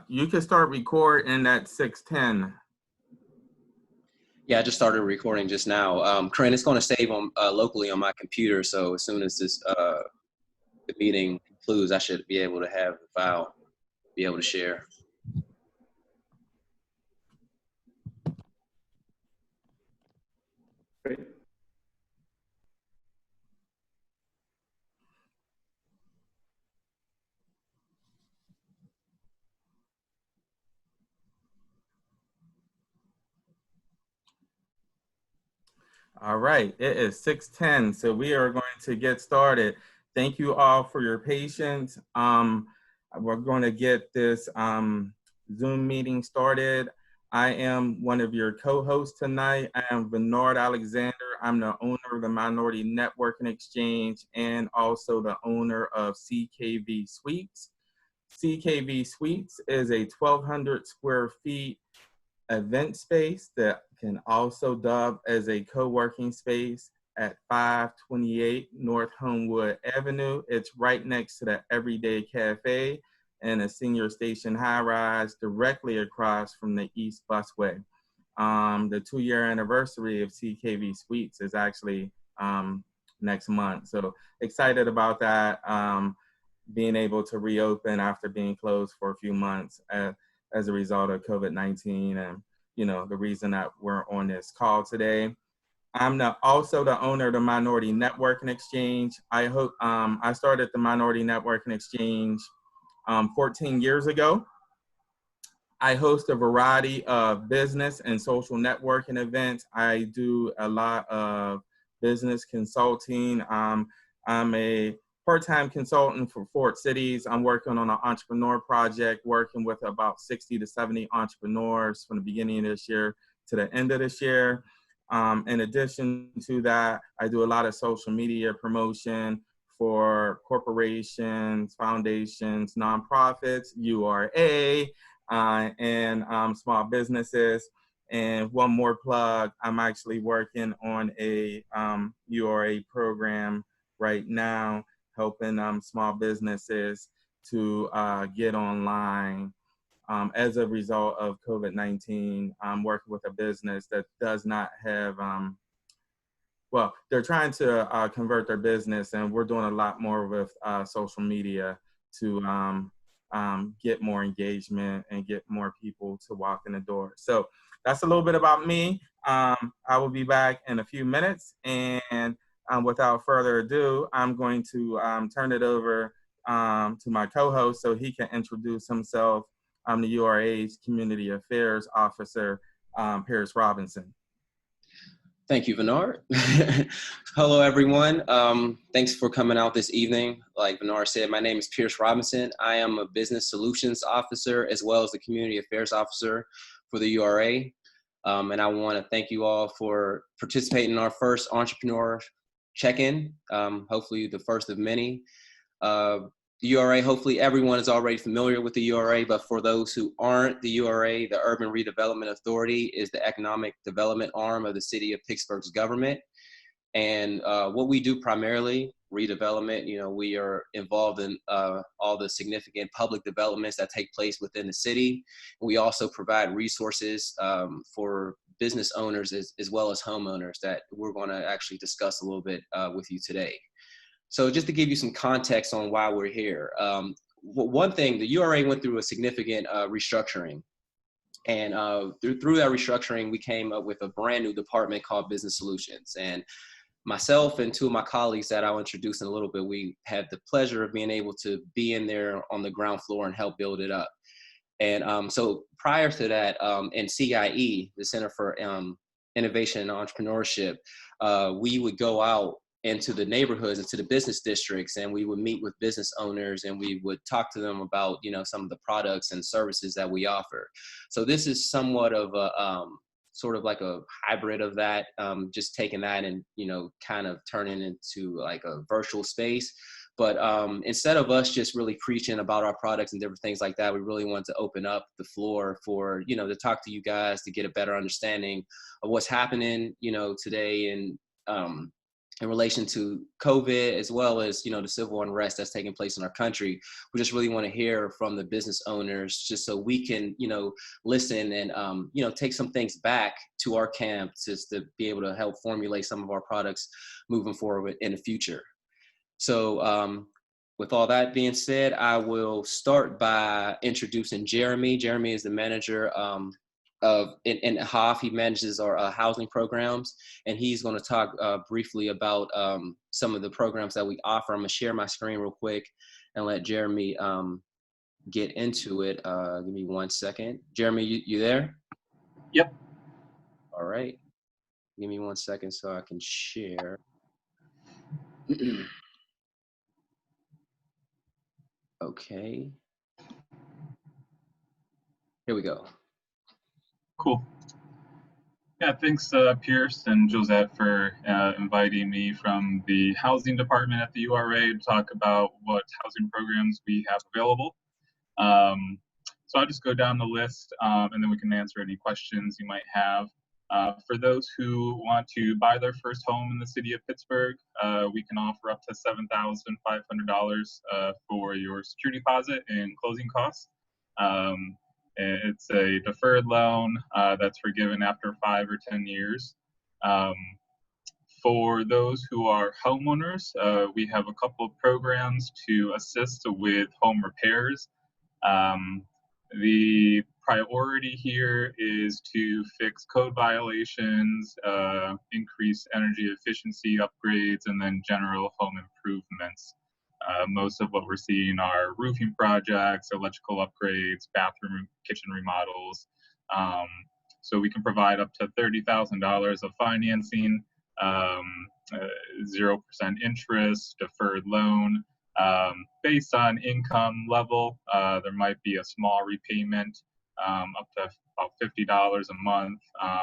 You can start recording at 6:10. Yeah, I just started recording just now. Corinne, it's going to save on locally on my computer, so as soon as this the meeting concludes, I should be able to have the file, be able to share. Great. All right, it is 6:10, so we are going to get started. Thank you all for your patience. We're going to get this Zoom meeting started. I am one of your co-hosts tonight. I am Vernard Alexander. I'm the owner of the Minority Networking Exchange and also the owner of CKV Suites. CKV Suites is a 1,200 square feet event space that can also dub as a co-working space at 528 North Homewood Avenue. It's right next to the Everyday Cafe and a senior station high-rise directly across from the East Busway. The 2-year anniversary of CKV Suites is actually next month. So excited about that, being able to reopen after being closed for a few months as a result of COVID-19 and, you know, the reason that we're on this call today. I'm also the owner of the Minority Networking Exchange. I started the Minority Networking Exchange 14 years ago. I host a variety of business and social networking events. I do a lot of business consulting. I'm a part-time consultant for Fort Cities. I'm working on an entrepreneur project, working with about 60 to 70 entrepreneurs from the beginning of this year to the end of this year. In addition to that, I do a lot of social media promotion for corporations, foundations, nonprofits, URA, and small businesses. And one more plug, I'm actually working on a URA program right now, helping small businesses to get online. As a result of COVID-19, I'm working with a business that does not have, well, they're trying to convert their business, and we're doing a lot more with social media to get more engagement and get more people to walk in the door. So that's a little bit about me. I will be back in a few minutes, and without further ado, I'm going to turn it over to my co-host so he can introduce himself. I'm the URA's Community Affairs Officer, Pierce Robinson. Thank you, Vernard. Hello, everyone. Thanks for coming out this evening. Like Vernard said, my name is Pierce Robinson. I am a Business Solutions Officer as well as the Community Affairs Officer for the URA. And I want to thank you all for participating in our first entrepreneur check-in, hopefully the first of many. The URA, hopefully everyone is already familiar with the URA, but for those who aren't, the URA, the Urban Redevelopment Authority, is the economic development arm of the City of Pittsburgh's government. And what we do primarily, redevelopment, you know, we are involved in all the significant public developments that take place within the city. We also provide resources for business owners as well as homeowners that we're going to actually discuss a little bit with you today. So just to give you some context on why we're here, one thing, the URA went through a significant restructuring. And through that restructuring, we came up with a brand new department called Business Solutions. And myself and two of my colleagues that I'll introduce in a little bit, we had the pleasure of being able to be in there on the ground floor and help build it up. And so prior to that, in CIE, the Center for Innovation and Entrepreneurship, we would go out into the neighborhoods, into the business districts, and we would meet with business owners and we would talk to them about, you know, some of the products and services that we offer. So this is somewhat of a sort of like a hybrid of that, just taking that and, you know, kind of turning into like a virtual space. But instead of us just really preaching about our products and different things like that, we really want to open up the floor for, you know, to talk to you guys, to get a better understanding of what's happening, you know, today and in relation to COVID, as well as, the civil unrest that's taking place in our country. We just really want to hear from the business owners, just so we can, listen and, take some things back to our camp, just to be able to help formulate some of our products moving forward in the future. So with all that being said, I will start by introducing Jeremy. Jeremy is the manager in HOF. He manages our housing programs, and he's going to talk briefly about some of the programs that we offer. I'm going to share my screen real quick and let Jeremy get into it. Give me 1 second. Jeremy, you there? Yep. All right. Give me 1 second so I can share. Okay. Here we go. Cool. Yeah, thanks Pierce and Josette for inviting me from the housing department at the URA to talk about what housing programs we have available. So I'll just go down the list and then we can answer any questions you might have. For those who want to buy their first home in the city of Pittsburgh, we can offer up to $7,500 for your security deposit and closing costs. It's a deferred loan that's forgiven after 5 or 10 years. For those who are homeowners, we have a couple of programs to assist with home repairs. The priority here is to fix code violations, increase energy efficiency upgrades, and then general home improvements. Most of what we're seeing are roofing projects, electrical upgrades, bathroom, kitchen remodels. So we can provide up to $30,000 of financing, 0% interest, deferred loan. Based on income level, there might be a small repayment up to about $50 a month.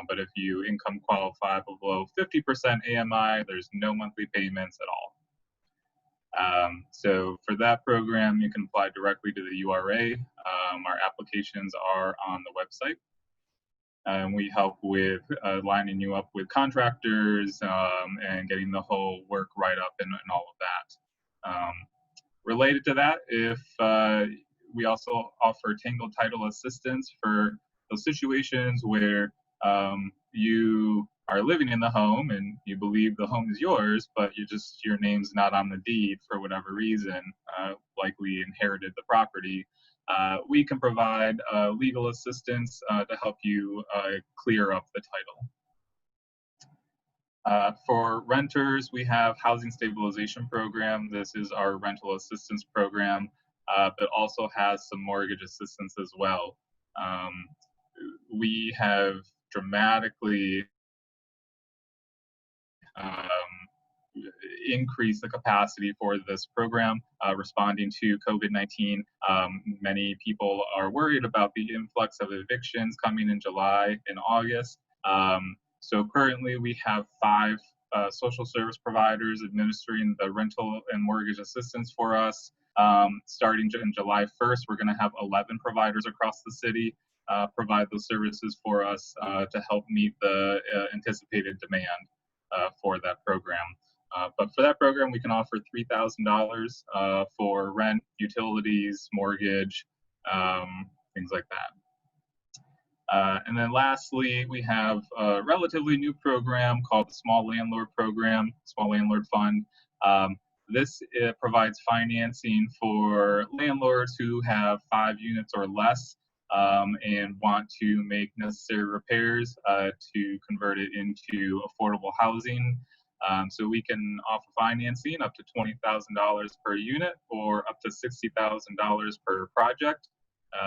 But if you income qualify below 50% AMI, there's no monthly payments at all. So for that program, you can apply directly to the URA. Our applications are on the website. And we help with lining you up with contractors and getting the whole work right up and all of that. Related to that, if we also offer tangled title assistance for those situations where you are living in the home and you believe the home is yours, but your name's not on the deed for whatever reason, likely inherited the property. We can provide legal assistance to help you clear up the title. For renters, we have Housing Stabilization Program. This is our rental assistance program, but also has some mortgage assistance as well. We have dramatically increase the capacity for this program, responding to COVID-19. Many people are worried about the influx of evictions coming in July and August. So currently we have 5 social service providers administering the rental and mortgage assistance for us. Starting in July 1st, we're going to have 11 providers across the city provide those services for us to help meet the anticipated demand for that program. But for that program, we can offer $3,000 for rent, utilities, mortgage, things like that. And then lastly, we have a relatively new program called the Small Landlord Program, Small Landlord Fund. This provides financing for landlords who have 5 units or less and want to make necessary repairs to convert it into affordable housing. So we can offer financing up to $20,000 per unit or up to $60,000 per project.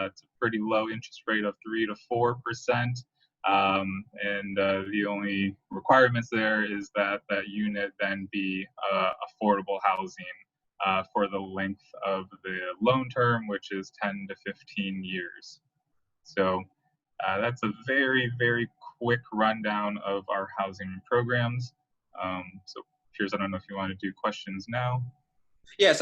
It's a pretty low interest rate of 3 to 4%. And the only requirements there is that that unit then be affordable housing for the length of the loan term, which is 10 to 15 years. So that's a very, very quick rundown of our housing programs. So Piers, I don't know if you want to do questions now. Yes,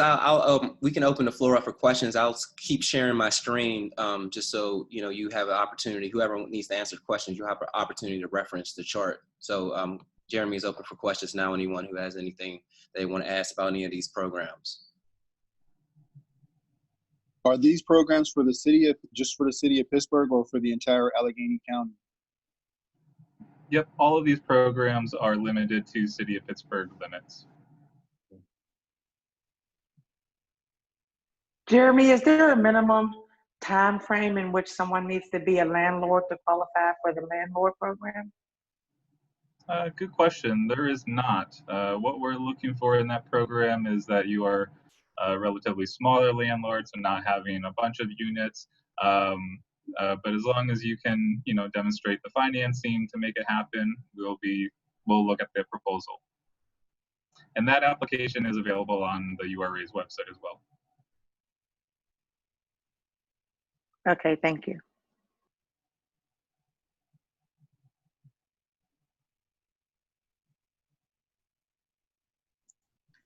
we can open the floor up for questions. I'll keep sharing my screen just so you have an opportunity. Whoever needs to answer questions, you have an opportunity to reference the chart. So Jeremy is open for questions now. Anyone who has anything they want to ask about any of these programs. Are these programs for the city of, just for the city of Pittsburgh or for the entire Allegheny County? Yep, all of these programs are limited to City of Pittsburgh limits. Jeremy, is there a minimum time frame in which someone needs to be a landlord to qualify for the landlord program? Good question. There is not. What we're looking for in that program is that you are a relatively smaller landlord, so not having a bunch of units. But as long as you can, demonstrate the financing to make it happen, we'll look at the proposal. And that application is available on the URA's website as well. Okay, thank you.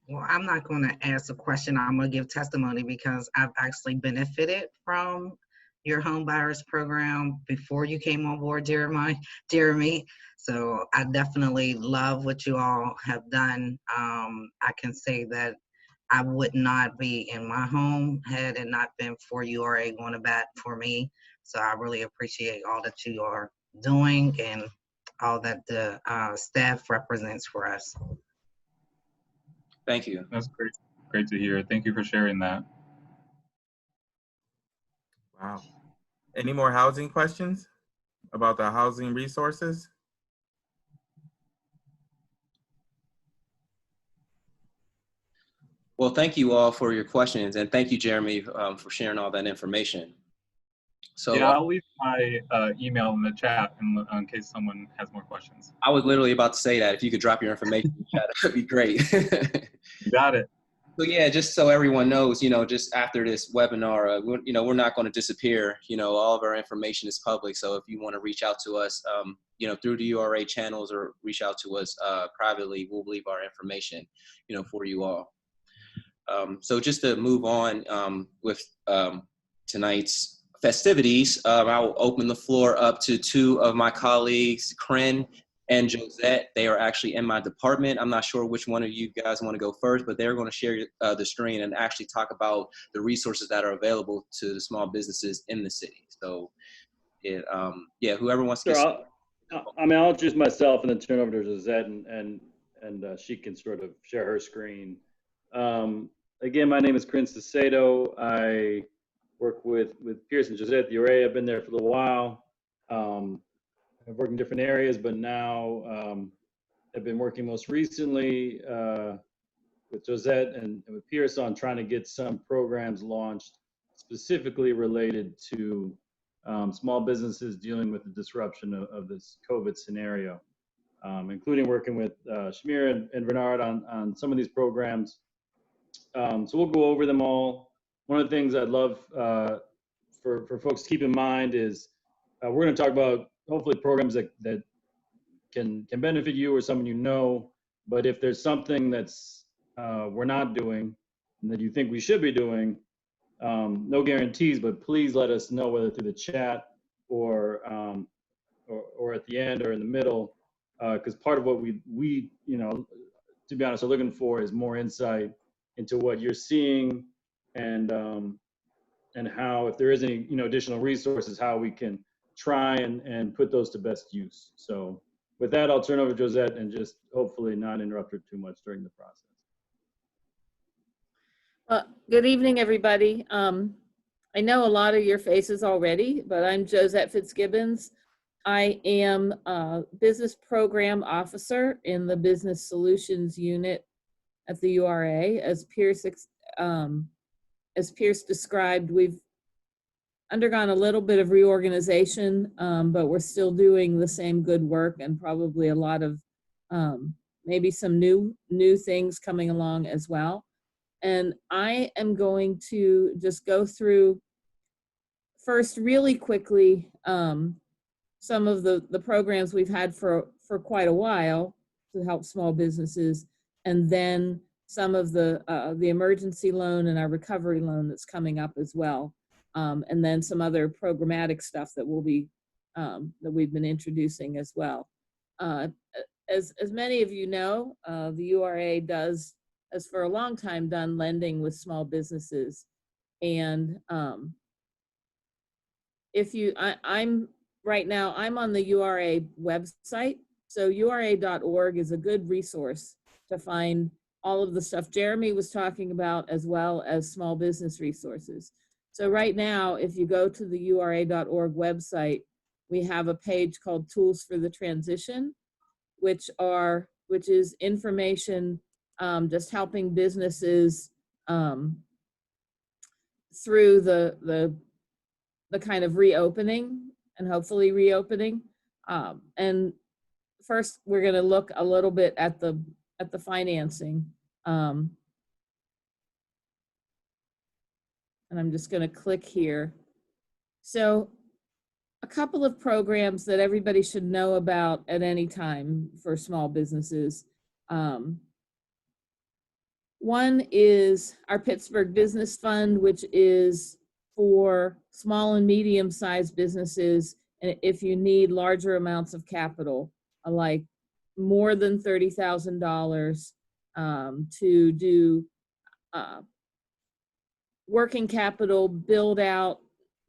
Well, I'm not going to ask a question. I'm going to give testimony because I've actually benefited from your home buyers program before you came on board, Jeremy. So I definitely love what you all have done. I can say that I would not be in my home had it not been for URA going to bat for me. So I really appreciate all that you are doing and all that the staff represents for us. Thank you. That's great. Great to hear. Thank you for sharing that. Wow. Any more housing questions about the housing resources? Well, thank you all for your questions, and thank you, Jeremy, for sharing all that information. So yeah, I'll leave my email in the chat in case someone has more questions. I was literally about to say that. If you could drop your information in the chat, that would be great. You got it. So yeah, just so everyone knows, just after this webinar, we're not going to disappear. All of our information is public. So if you want to reach out to us, through the URA channels or reach out to us privately, we'll leave our information, for you all. So just to move on with tonight's festivities, I'll open the floor up to two of my colleagues, Corinne and Josette. They are actually in my department. I'm not sure which one of you guys want to go first, but they're going to share the screen and actually talk about the resources that are available to the small businesses in the city. So, yeah, whoever wants to. Sure, I'll introduce myself and then turn over to Josette, and she can sort of share her screen. Again, my name is Corinne Cicedo. I work with Pierce and Josette at the URA. I've been there for a little while. I've worked in different areas, but now I've been working most recently with Josette and with Pierce on trying to get some programs launched specifically related to small businesses dealing with the disruption of this COVID scenario, including working with Shamir and Vernard on some of these programs. So we'll go over them all. One of the things I'd love for folks to keep in mind is we're going to talk about hopefully programs that can benefit you or someone you know. But if there's something that's we're not doing and that you think we should be doing, no guarantees, but please let us know whether through the chat or at the end or in the middle, because part of what we to be honest are looking for is more insight into what you're seeing and how, if there is any additional resources, how we can try and put those to best use. So with that, I'll turn over to Josette and just hopefully not interrupt her too much during the process. Good evening, everybody. I know a lot of your faces already, but I'm Josette Fitzgibbons. I am a business program officer in the business solutions unit at the URA. As Pierce described, we've undergone a little bit of reorganization, but we're still doing the same good work and probably a lot of maybe some new things coming along as well. And I am going to just go through first really quickly some of the programs we've had for quite a while to help small businesses, and then some of the emergency loan and our recovery loan that's coming up as well, and then some other programmatic stuff that we'll be that we've been introducing as well. as many of you know, the URA has for a long time done lending with small businesses. And I'm right now, I'm on the URA website. So ura.org is a good resource to find all of the stuff Jeremy was talking about, as well as small business resources. So right now, if you go to the ura.org website, we have a page called Tools for the Transition, which is information just helping businesses through the kind of reopening and hopefully reopening. And first, we're going to look a little bit at the financing. And I'm just going to click here. So a couple of programs that everybody should know about at any time for small businesses. One is our Pittsburgh Business Fund, which is for small and medium-sized businesses, and if you need larger amounts of capital, like more than $30,000 to do working capital, build out,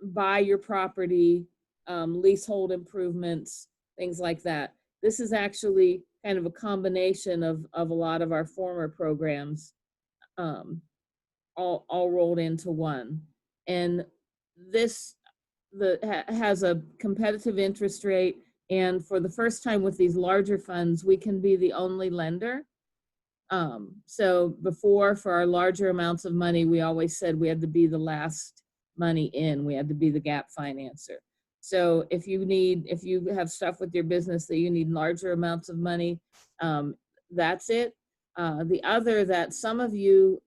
buy your property, leasehold improvements, things like that. This is actually kind of a combination of a lot of our former programs, all rolled into one. And this has a competitive interest rate, and for the first time with these larger funds, we can be the only lender. So before, for our larger amounts of money, we always said we had to be the last money in, we had to be the gap financer. So if you have stuff with your business that you need larger amounts of money, that's it. The other that some of you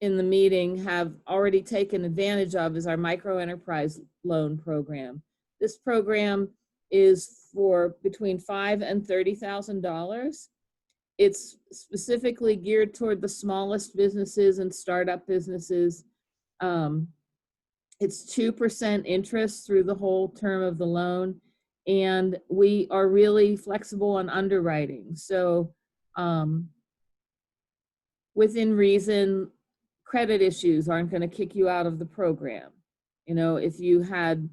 in the meeting have already taken advantage of is our micro enterprise loan program. This program is for between $5,000 and $30,000. It's specifically geared toward the smallest businesses and startup businesses. It's 2% interest through the whole term of the loan, and we are really flexible on underwriting. So within reason, credit issues aren't going to kick you out of the program. You know, if you had,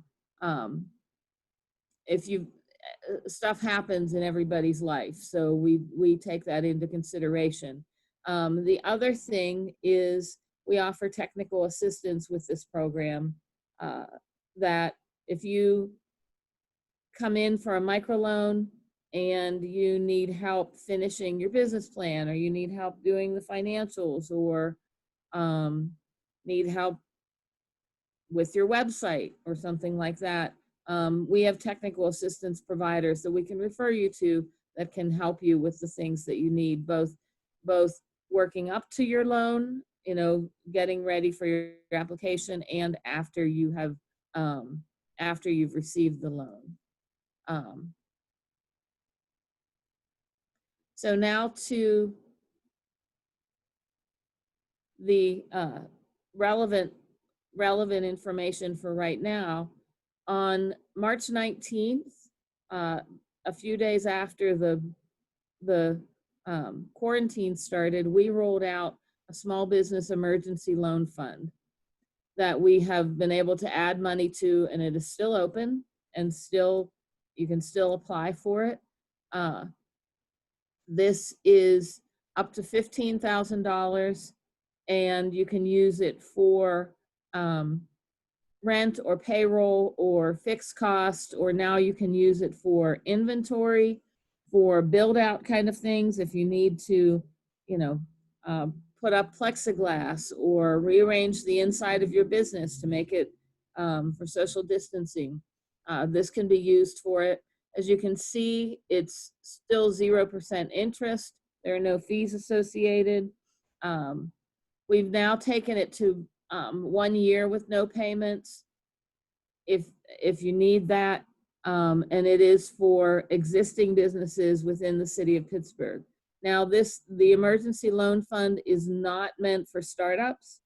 stuff happens in everybody's life, so we take that into consideration. The other thing is we offer technical assistance with this program, that if you come in for a microloan and you need help finishing your business plan, or you need help doing the financials, or need help with your website or something like that, we have technical assistance providers that we can refer you to that can help you with the things that you need, both working up to your loan, you know, getting ready for your application, and after you have after you've received the loan. So now to the relevant information for right now. On March 19th, a few days after the quarantine started, we rolled out a small business emergency loan fund that we have been able to add money to, and it is still open, and you can still apply for it. This is up to $15,000, and you can use it for rent or payroll or fixed cost, or now you can use it for inventory, for build out kind of things. If you need to, you know, put up plexiglass or rearrange the inside of your business to make it for social distancing, this can be used for it. As you can see, it's still 0% interest. There are no fees associated. We've now taken it to 1 year with no payments if you need that, and it is for existing businesses within the city of Pittsburgh. Now the emergency loan fund is not meant for startups.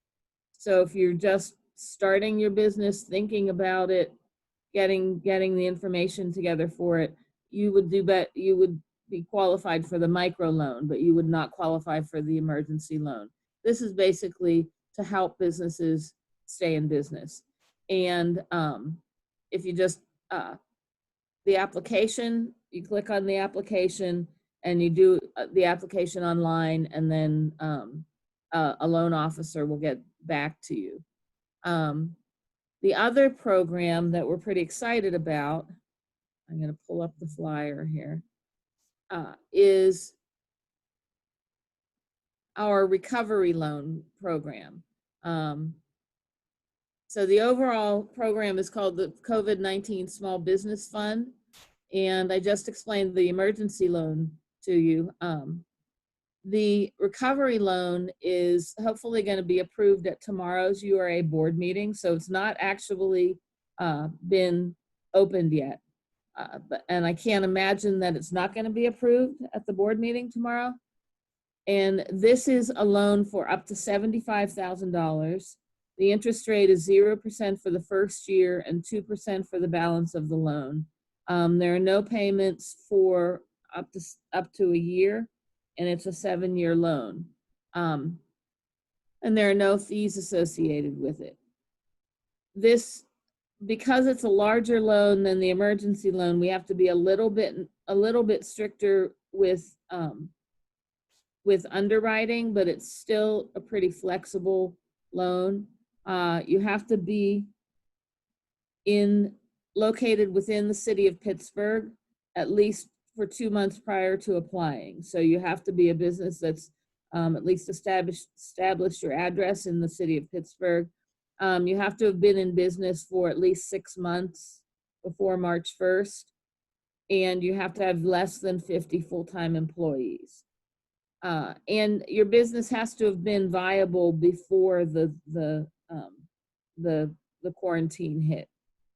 So if you're just starting your business, thinking about it, getting the information together for it, you would you would be qualified for the micro loan, but you would not qualify for the emergency loan. This is basically to help businesses stay in business. And if you just, the application, you click on the application and you do the application online, and then a loan officer will get back to you. The other program that we're pretty excited about, I'm going to pull up the flyer here, is our recovery loan program. So the overall program is called the COVID-19 Small Business Fund, and I just explained the emergency loan to you. The recovery loan is hopefully going to be approved at tomorrow's URA board meeting, so it's not actually been opened yet. And I can't imagine that it's not going to be approved at the board meeting tomorrow. And this is a loan for up to $75,000. The interest rate is 0% for the first year and 2% for the balance of the loan. There are no payments for up to a year, and it's a 7-year loan. And there are no fees associated with it. This, because it's a larger loan than the emergency loan, we have to be a little bit stricter with underwriting, but it's still a pretty flexible loan. You have to be located within the city of Pittsburgh at least for 2 months prior to applying. So you have to be a business that's at least established your address in the city of Pittsburgh. You have to have been in business for at least 6 months before March 1st, and you have to have less than 50 full-time employees. And your business has to have been viable before the quarantine hit.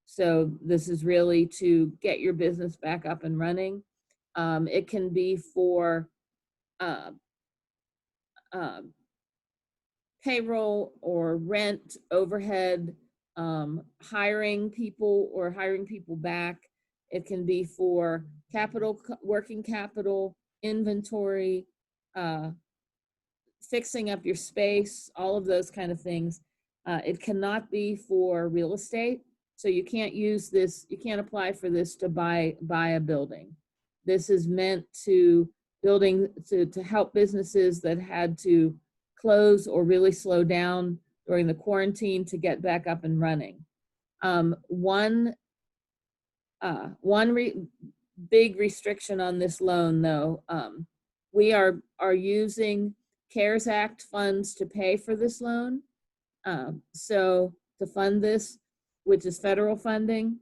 So this is really to get your business back up and running. It can be for payroll or rent, overhead, hiring people or hiring people back. It can be for capital, working capital, inventory, fixing up your space, all of those kind of things. It cannot be for real estate. So you can't use this, you can't apply for this to buy a building. This is meant to help businesses that had to close or really slow down during the quarantine to get back up and running. One big restriction on this loan, though, we are using CARES Act funds to pay for this loan. So to fund this, which is federal funding.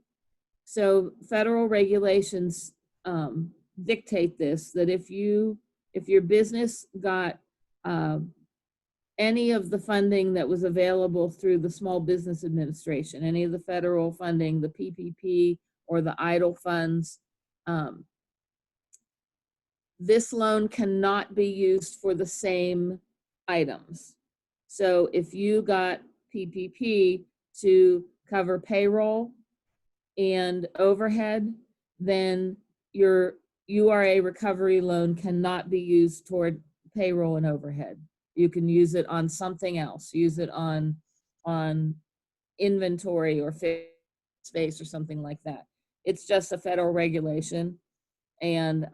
So federal regulations dictate this, that if your business got any of the funding that was available through the Small Business Administration, any of the federal funding, the PPP or the EIDL funds, this loan cannot be used for the same items. So if you got PPP to cover payroll and overhead, then your URA recovery loan cannot be used toward payroll and overhead. You can use it on something else. Use it on inventory or space or something like that. It's just a federal regulation, and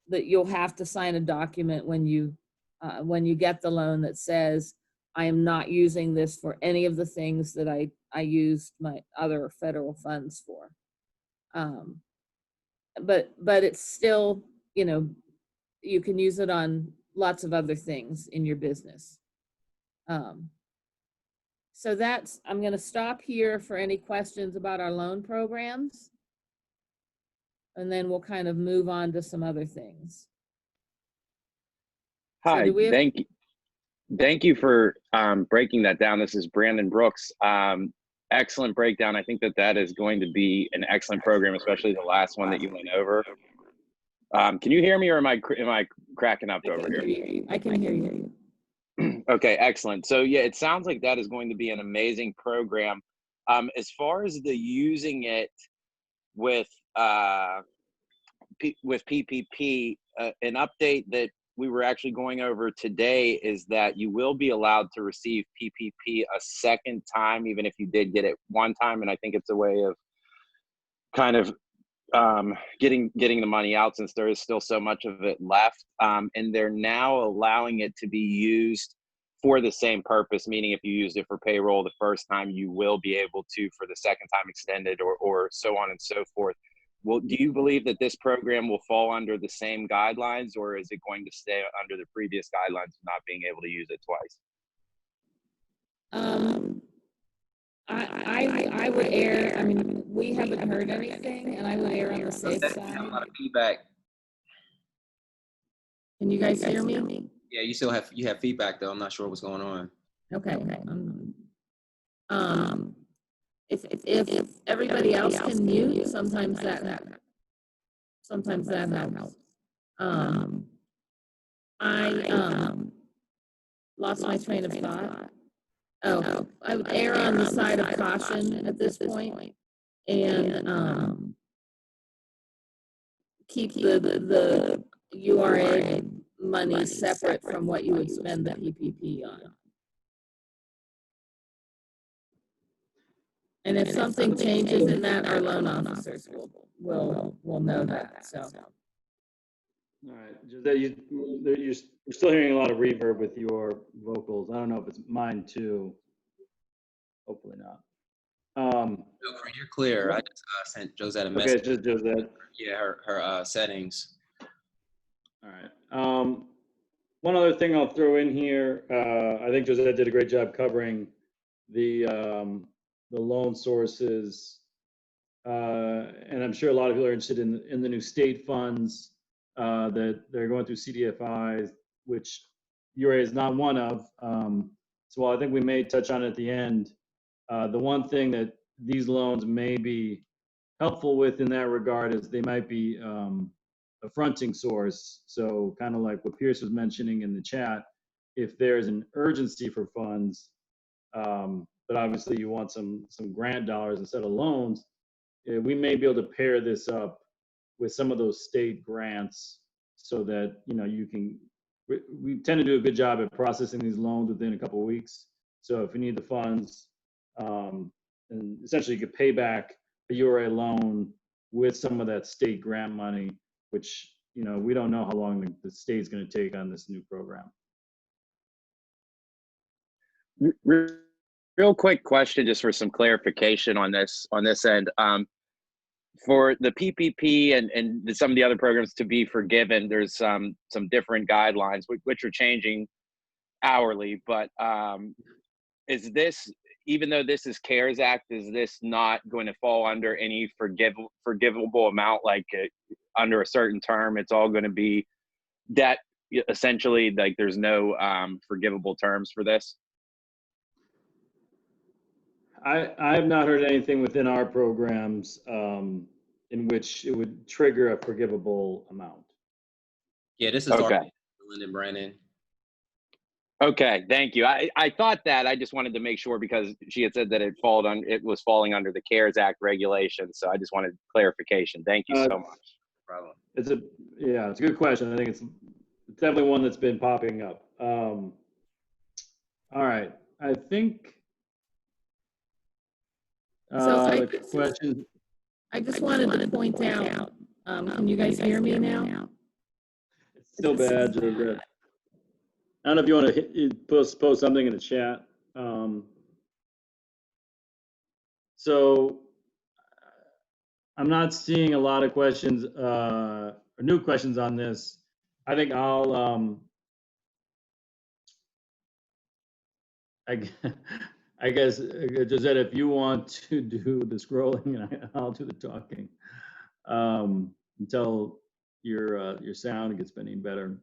that you'll have to sign a document when you get the loan that says, I am not using this for any of the things that I used my other federal funds for. But it's still, you can use it on lots of other things in your business. So I'm going to stop here for any questions about our loan programs. And then we'll kind of move on to some other things. Hi, So thank you for breaking that down. This is Brandon Brooks. Excellent breakdown. I think that is going to be an excellent program, especially the last one that you went over. Can you hear me, or am I cracking up over here? I can hear you. Okay, excellent. So yeah, it sounds like that is going to be an amazing program. As far as the using it with with PPP, an update that we were actually going over today is that you will be allowed to receive PPP a second time, even if you did get it one time. And I think it's a way of kind of getting the money out, since there is still so much of it left. And they're now allowing it to be used for the same purpose, meaning if you used it for payroll the first time, you will be able to for the second time extended, or so on and so forth. Well, do you believe that this program will fall under the same guidelines, or is it going to stay under the previous guidelines of not being able to use it twice? I would err, I mean, we haven't heard anything, and I would err on the safe You side. have a lot of feedback. Can you guys hear me? Yeah, you have feedback though. I'm not sure what's going on. Okay. If everybody else can mute, sometimes that helps. I lost my train of thought. Oh, I would err on the side of caution at this point, and keep the URA money separate from what you would spend the PPP on. And if something changes in that, our loan officers will know that. So. All right, Josette, you're still hearing a lot of reverb with your vocals. I don't know if it's mine too. Hopefully not. No, you're clear. I just sent Josette a Okay, message. it's just Josette. Yeah, her settings. All right. One other thing I'll throw in here. I think Josette did a great job covering the loan sources, and I'm sure a lot of people are interested in the new state funds that they're going through CDFIs, which URA is not one of. So while I think we may touch on it at the end, the one thing that these loans may be helpful with in that regard is they might be a fronting source. So kind of like what Pierce was mentioning in the chat, if there's an urgency for funds, but obviously you want some grant dollars instead of loans, we may be able to pair this up with some of those state grants so that, you can, we tend to do a good job at processing these loans within a couple of weeks. So if you need the funds, and essentially you could pay back a URA loan with some of that state grant money, which, we don't know how long the state's going to take on this new program. Real quick question, just for some clarification on this end. For the PPP and some of the other programs to be forgiven, there's some different guidelines which are changing hourly. But is this, even though this is CARES Act, is this not going to fall under any forgivable amount, like under a certain term? It's all going to be debt, essentially. Like there's no forgivable terms for this. I have not heard anything within our programs in which it would trigger a forgivable amount. Yeah, this is okay. Lyndon Brennan. Okay, thank you. I thought that. I just wanted to make sure because she had said that it was falling under the CARES Act regulations. So I just wanted clarification. Thank you so much. Problem. It's a good question. I think it's definitely one that's been popping up. All right, I think. I just wanted to point out, can you guys hear me now? It's still bad, Josette. I don't know if you want to post something in the chat. So I'm not seeing a lot of questions or new questions on this. I think I'll I guess, Josette, if you want to do the scrolling, I'll do the talking until your sound gets any better.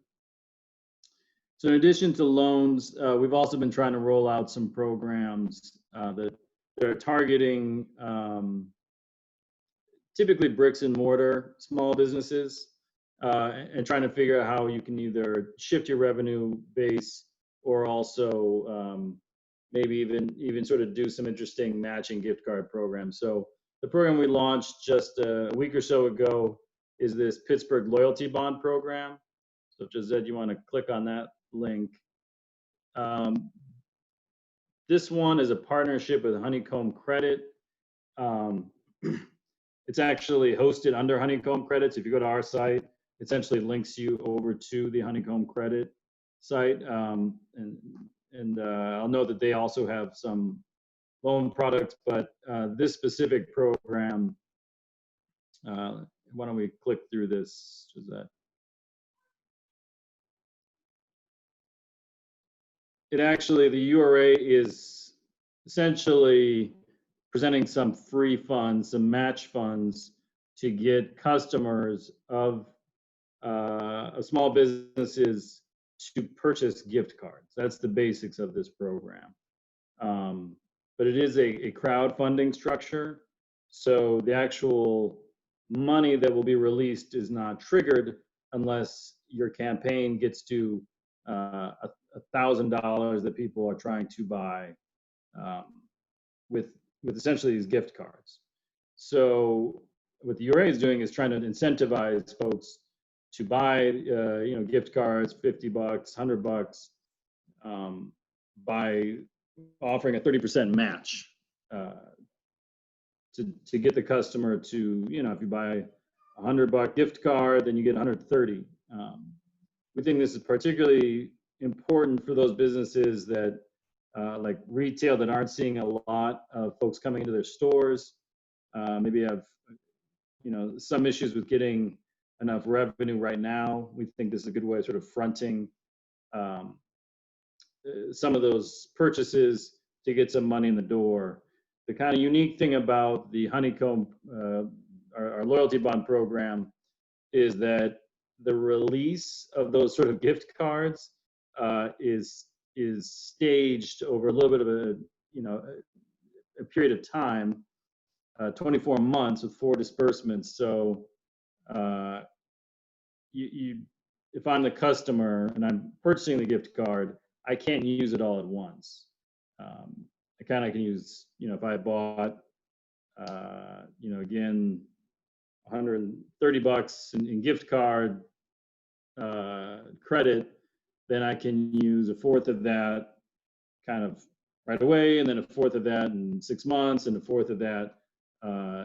So in addition to loans, we've also been trying to roll out some programs that are targeting typically bricks and mortar small businesses and trying to figure out how you can either shift your revenue base or also maybe even sort of do some interesting matching gift card programs. So the program we launched just a week or so ago is this Pittsburgh Loyalty Bond Program. So Josette, you want to click on that link. This one is a partnership with Honeycomb Credit. It's actually hosted under Honeycomb Credits. If you go to our site, it essentially links you over to the Honeycomb Credit site. I'll note that they also have some loan products, but this specific program, why don't we click through this, Josette? It actually, the URA is essentially presenting some free funds, some match funds to get customers of small businesses to purchase gift cards. That's the basics of this program. But it is a crowdfunding structure. So the actual money that will be released is not triggered unless your campaign gets to $1,000 that people are trying to buy with essentially these gift cards. So what the URA is doing is trying to incentivize folks to buy, gift cards, $50, $100, by offering a 30% match to get the customer to, if you buy a $100 gift card, then you get 130. We think this is particularly important for those businesses that like retail that aren't seeing a lot of folks coming into their stores, maybe have some issues with getting enough revenue right now. We think this is a good way of sort of fronting some of those purchases to get some money in the door. The kind of unique thing about the Honeycomb, our loyalty bond program, is that the release of those sort of gift cards is staged over a little bit of a period of time, 24 months with 4 disbursements. So if I'm the customer and I'm purchasing the gift card, I can't use it all at once. I kind of can use, if I bought, again, $130 in gift card credit, then I can use a fourth of that kind of right away, and then a fourth of that in 6 months, and a fourth of that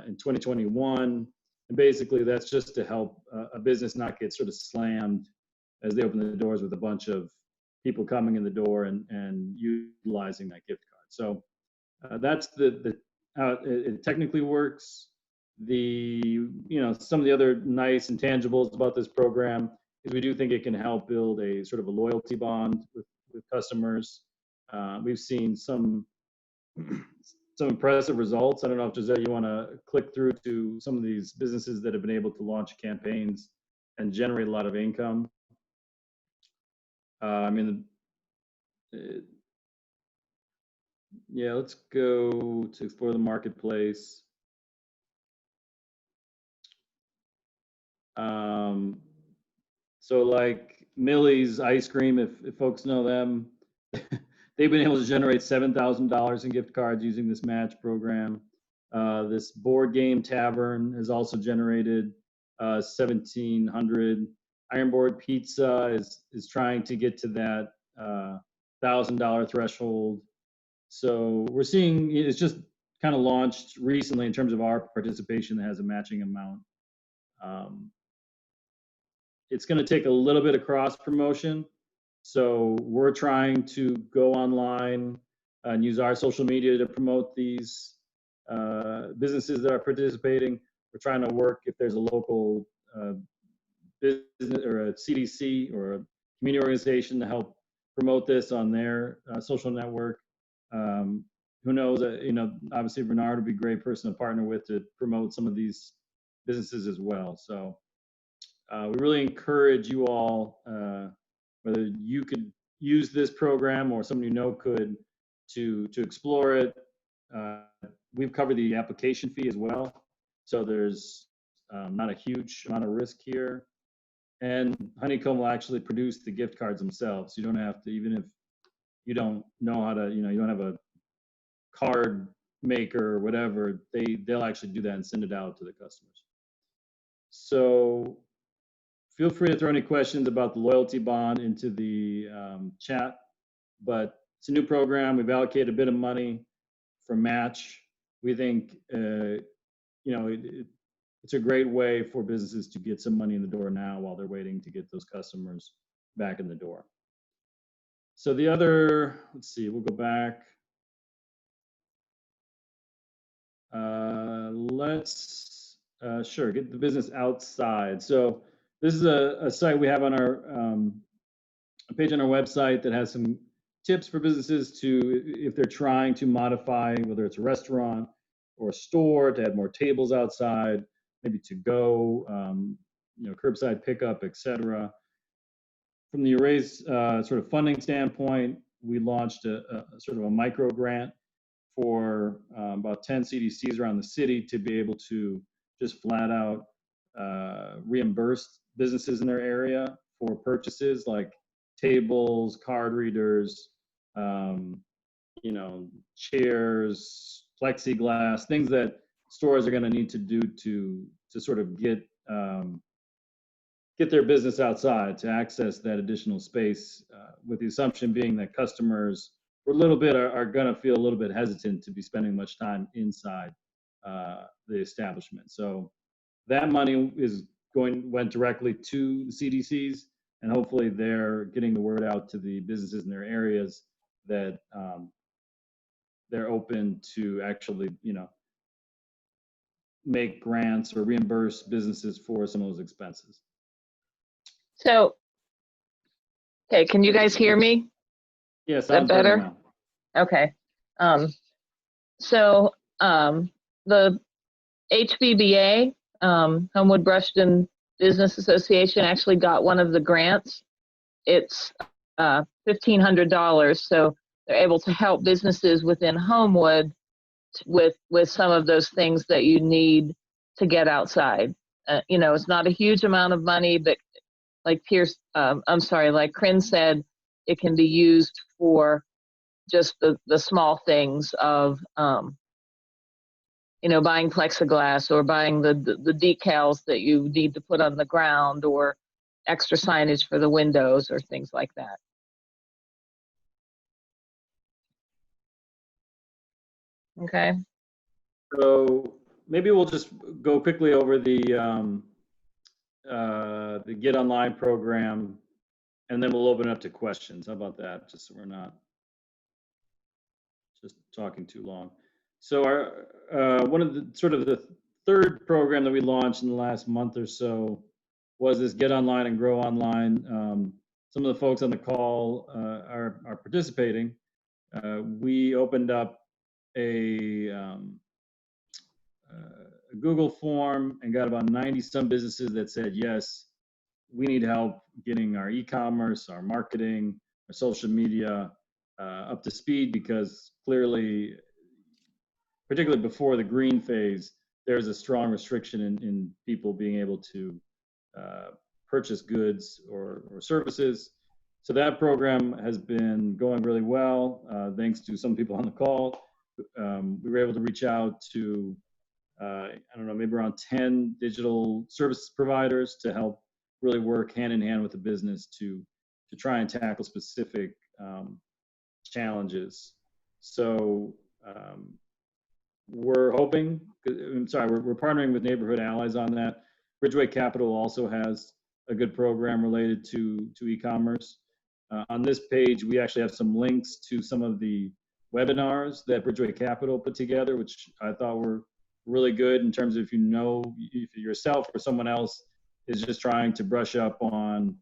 in 2021. And basically, that's just to help a business not get sort of slammed as they open the doors with a bunch of people coming in the door and utilizing that gift card. So that's how it technically works. Some of the other nice intangibles about this program is we do think it can help build a sort of a loyalty bond with customers. We've seen some impressive results. I don't know if, Josette, you want to click through to some of these businesses that have been able to launch campaigns and generate a lot of income. Let's go to explore the marketplace. So like Millie's Ice Cream, if folks know them, they've been able to generate $7,000 in gift cards using this match program. This Board Game Tavern has also generated $1,700. Ironboard Pizza is trying to get to that $1,000 threshold. So we're seeing it's just kind of launched recently in terms of our participation that has a matching amount. It's going to take a little bit of cross promotion. So we're trying to go online and use our social media to promote these businesses that are participating. We're trying to work if there's a local business or a CDC or a community organization to help promote this on their social network. Who knows? Obviously Bernard would be a great person to partner with to promote some of these businesses as well. So we really encourage you all, whether you could use this program or someone you know could, to explore it. We've covered the application fee as well, so there's not a huge amount of risk here. And Honeycomb will actually produce the gift cards themselves. You don't have to, even if you don't know how to, you don't have a card maker or whatever, they'll actually do that and send it out to the customers. So feel free to throw any questions about the loyalty bond into the chat, but it's a new program. We've allocated a bit of money for match. We think, it's a great way for businesses to get some money in the door now while they're waiting to get those customers back in the door. So the other, let's see, we'll go back. Let's get the business outside. So this is a site we have on our a page on our website that has some tips for businesses to, if they're trying to modify, whether it's a restaurant or a store, to add more tables outside, maybe to go, curbside pickup, etc. From the Erase sort of funding standpoint, we launched a sort of a micro grant for about 10 CDCs around the city to be able to just flat out reimburse businesses in their area for purchases like tables, card readers, chairs, plexiglass, things that stores are going to need to do to sort of get their business outside, to access that additional space, with the assumption being that customers are going to feel a little bit hesitant to be spending much time inside the establishment. So that money went directly to the CDCs, and hopefully they're getting the word out to the businesses in their areas that they're open to actually, make grants or reimburse businesses for some of those expenses. So, okay, can you guys hear me? Yes, Is that better? Okay. The HBBA, Homewood Brushton Business Association, actually got one of the grants. It's $1,500, so they're able to help businesses within Homewood with some of those things that you need to get outside. It's not a huge amount of money, but like like Corinne said, it can be used for just the small things of, buying plexiglass or buying the decals that you need to put on the ground, or extra signage for the windows or things like that. Okay. So maybe we'll just go quickly over the Get Online program, and then we'll open it up to questions. How about that? Just so we're not just talking too long. So our one of the third program that we launched in the last month or so was this Get Online and Grow Online. Some of the folks on the call are participating. We opened up a Google form and got about 90 some businesses that said, yes, we need help getting our e-commerce, our marketing, our social media up to speed, because clearly, particularly before the green phase, there's a strong restriction in people being able to purchase goods or services. So that program has been going really well, thanks to some people on the call. We were able to reach out to, maybe around 10 digital service providers to help really work hand in hand with the business to try and tackle specific challenges. So we're hoping, we're partnering with Neighborhood Allies on that. Bridgeway Capital also has a good program related to e-commerce. On this page, we actually have some links to some of the webinars that Bridgeway Capital put together, which I thought were really good in terms of, if yourself or someone else is just trying to brush up on,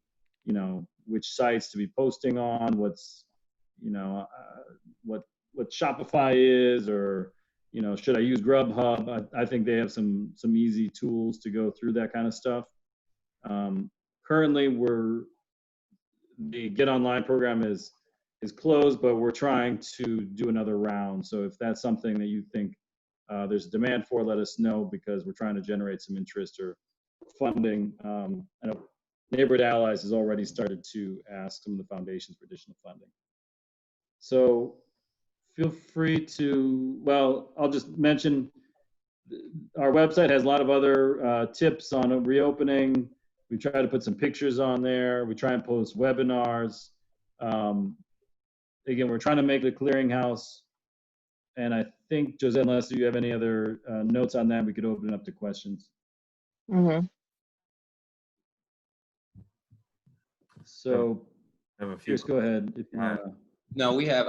which sites to be posting on, what's, what Shopify is, or, should I use Grubhub? I think they have some easy tools to go through that kind of stuff. Currently, the Get Online program is closed, but we're trying to do another round. So if that's something that you think there's a demand for, let us know, because we're trying to generate some interest or funding. I know Neighborhood Allies has already started to ask some of the foundations for additional funding. So feel free to, I'll just mention, our website has a lot of other tips on reopening. We try to put some pictures on there. We try and post webinars. Again, we're trying to make the clearinghouse. And I think, Josette, unless you have any other notes on that, we could open it up to questions. Mm-hmm. So, I have a few. Pierce, go ahead. If you wanna. No, we have,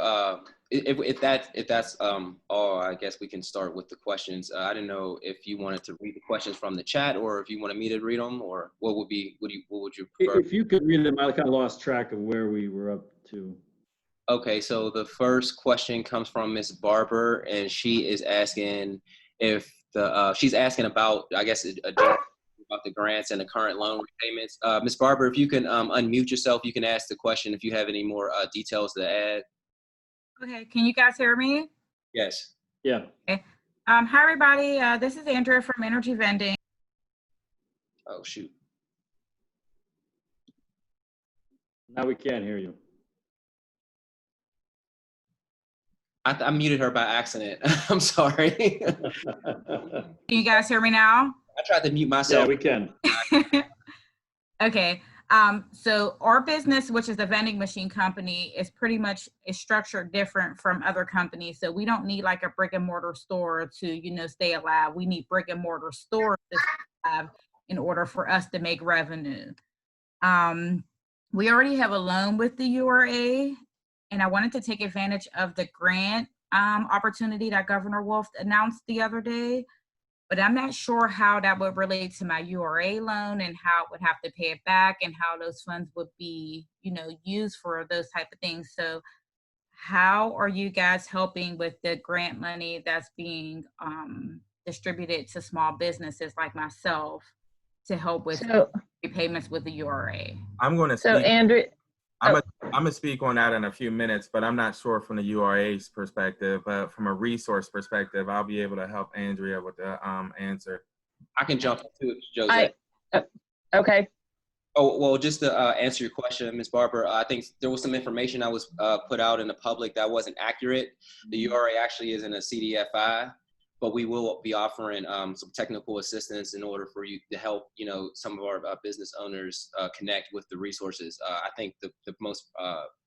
if that's all, I guess we can start with the questions. I didn't know if you wanted to read the questions from the chat or if you wanted me to read them, or what would you prefer? If you could read them, I kind of lost track of where we were up to. Okay, so the first question comes from Miss Barber, and she is asking if she's asking about, I guess, about the grants and the current loan repayments. Ms. Barber, if you can unmute yourself, you can ask the question if you have any more details to add. Okay, can you guys hear me? Yes. Yeah. Okay. Hi, everybody. This is Andrea from Energy Vending. Oh, shoot. Now we can't hear you. I muted her by accident. I'm sorry. Can you guys hear me now? I tried to mute myself. Yeah, we can. Okay. So our business, which is a vending machine company, is pretty much structured different from other companies. So we don't need like a brick and mortar store to, stay alive. We need brick and mortar stores to survive in order for us to make revenue. We already have a loan with the URA, and I wanted to take advantage of the grant opportunity that Governor Wolf announced the other day. But I'm not sure how that would relate to my URA loan and how it would have to pay it back and how those funds would be, used for those type of things. So how are you guys helping with the grant money that's being distributed to small businesses like myself to help with repayments with the URA? I'm going to So speak. Andrea, I'm going to speak on that in a few minutes, but I'm not sure from the URA's perspective. But from a resource perspective, I'll be able to help Andrea with the answer. I can jump into it, Josette. okay. Oh, well, just to answer your question, Ms. Barber, I think there was some information that was put out in the public that wasn't accurate. The URA actually is in a CDFI, but we will be offering some technical assistance in order for you to help, some of our business owners connect with the resources. I think the most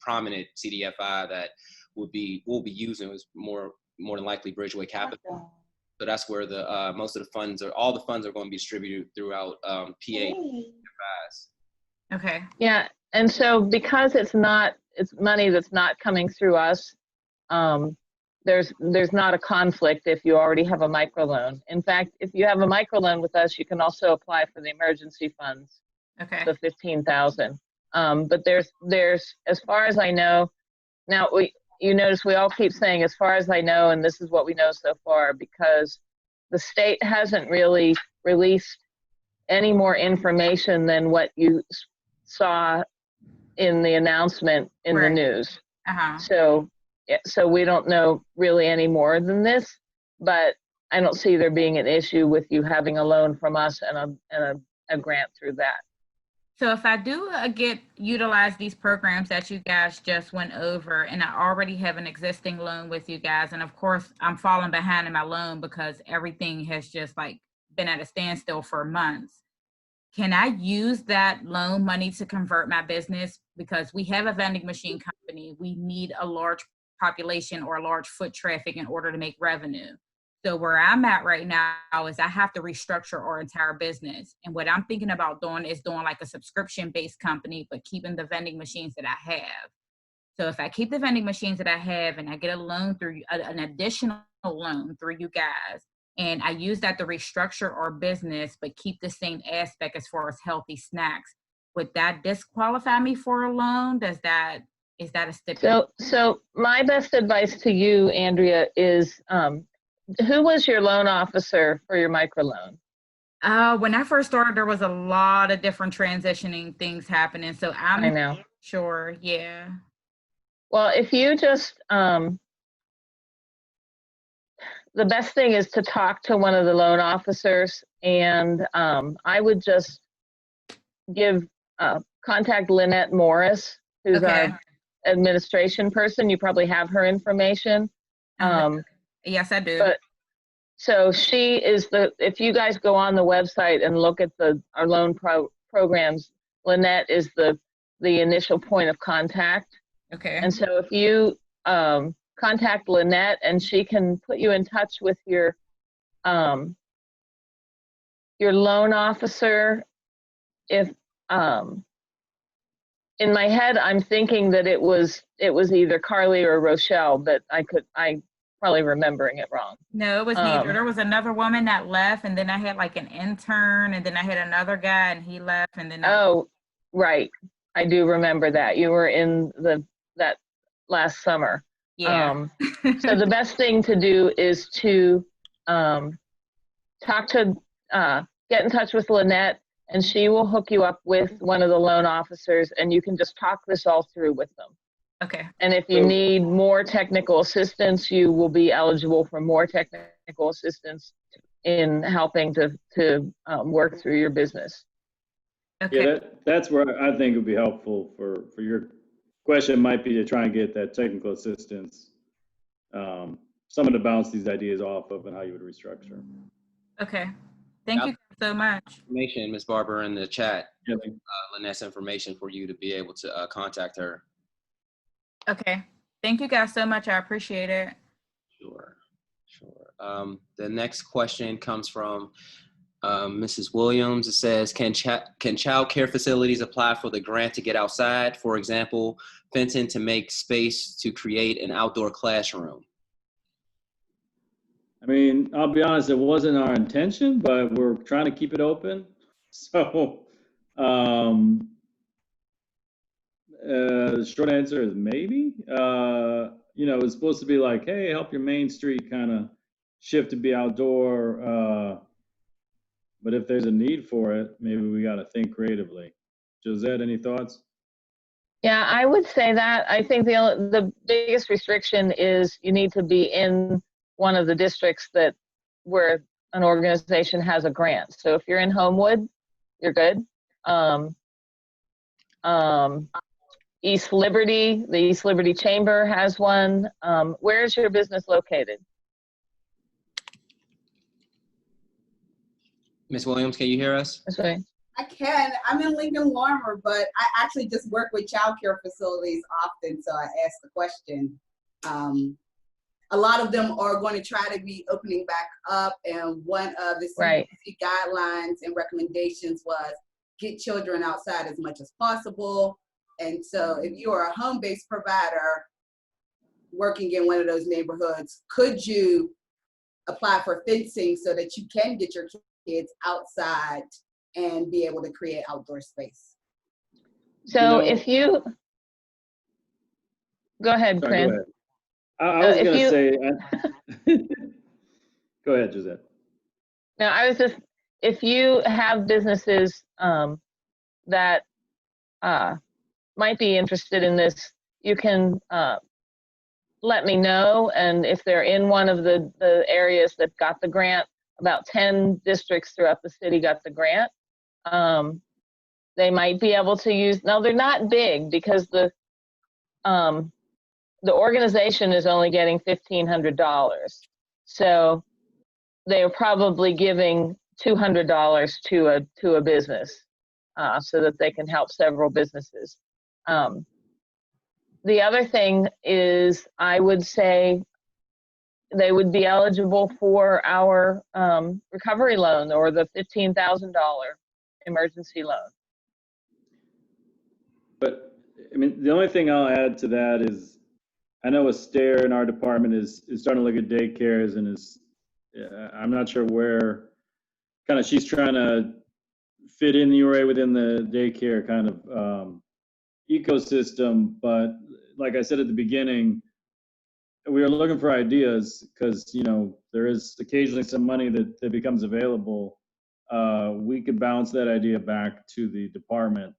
prominent CDFI that we'll be using is more than likely Bridgeway Capital. So that's where the most of the funds all the funds are going to be distributed throughout PA CDFIs. Okay. Yeah, and so because it's money that's not coming through us, there's not a conflict if you already have a microloan. In fact, if you have a microloan with us, you can also apply for the emergency funds. Okay. The $15,000. But there's as far as I know, now you notice we all keep saying as far as I know, and this is what we know so far, because the state hasn't really released any more information than what you saw in the announcement in the news. So we don't know really any more than this, but I don't see there being an issue with you having a loan from us and a grant through that. So if I do utilize these programs that you guys just went over, and I already have an existing loan with you guys, and of course I'm falling behind in my loan because everything has just been at a standstill for months, can I use that loan money to convert my business? Because we have a vending machine company. We need a large population or a large foot traffic in order to make revenue. So where I'm at right now is I have to restructure our entire business. And what I'm thinking about doing is doing like a subscription-based company, but keeping the vending machines that I have. So if I keep the vending machines that I have and I get a loan through an additional loan through you guys, and I use that to restructure our business, but keep the same aspect as far as healthy snacks, would that disqualify me for a loan? Is that a stipulation? So my best advice to you, Andrea, is who was your loan officer for your microloan? When I first started, there was a lot of different transitioning things happening. So I know. Sure, yeah. Well, if you just, the best thing is to talk to one of the loan officers, and I would just contact Lynette Morris, who's our administration person. You probably have her information. Yes, I do. So she is if you guys go on the website and look at our loan programs, Lynette is the initial point of contact. Okay. And so if you contact Lynette, and she can put you in touch with your loan officer. If in my head, I'm thinking that it was either Carly or Rochelle, but I probably remembering it wrong. No, it was neither. There was another woman that left, and then I had like an intern, and then I had another guy, and he left, and then oh, right, I do remember that. You were in that last summer. Yeah. So the best thing to do is to get in touch with Lynette, and she will hook you up with one of the loan officers, and you can just talk this all through with them. Okay. And if you need more technical assistance, you will be eligible for more technical assistance in helping to work through your business. Okay. Yeah, that's where I think it would be helpful for your question might be to try and get that technical assistance, someone to bounce these ideas off of and how you would restructure. Okay. Thank you so much. Information, Ms. Barber, in the chat. Yeah. Lynette's information for you to be able to contact her. Okay. Thank you guys so much. I appreciate it. Sure. The next question comes from Mrs. Williams. It says, can child care facilities apply for the grant to get outside? For example, Fenton to make space to create an outdoor classroom. I mean, I'll be honest, it wasn't our intention, but we're trying to keep it open. So the short answer is maybe. It's supposed to be like, hey, help your Main Street kind of shift to be outdoor. But if there's a need for it, maybe we got to think creatively. Josette, any thoughts? Yeah, I would say that. I think the biggest restriction is you need to be in one of the districts where an organization has a grant. So if you're in Homewood, you're good. East Liberty, the East Liberty Chamber has one. Where is your business located? Ms. Williams, can you hear us? This way. I can. I'm in Lincoln Lorimer, but I actually just work with child care facilities often, so I asked the question. A lot of them are going to try to be opening back up, and one of the CDC guidelines and recommendations was get children outside as much as possible. And so if you are a home-based provider working in one of those neighborhoods, could you apply for fencing so that you can get your kids outside and be able to create outdoor space? So if you, go ahead, Corinne. Go ahead. I was going to say, go ahead, Josette. No, I was just, if you have businesses that might be interested in this, you can let me know. And if they're in one of the areas that got the grant, about 10 districts throughout the city got the grant. They might be able to use, now they're not big because the organization is only getting $1,500. So they're probably giving $200 to a business so that they can help several businesses. The other thing is, I would say they would be eligible for our recovery loan or the $15,000 emergency loan. But I mean, the only thing I'll add to that is, I know Astaire in our department is starting to look at daycares, and I'm not sure where kind of she's trying to fit in within the daycare kind of ecosystem. But like I said at the beginning, we are looking for ideas because, there is occasionally some money that becomes available. We could bounce that idea back to the department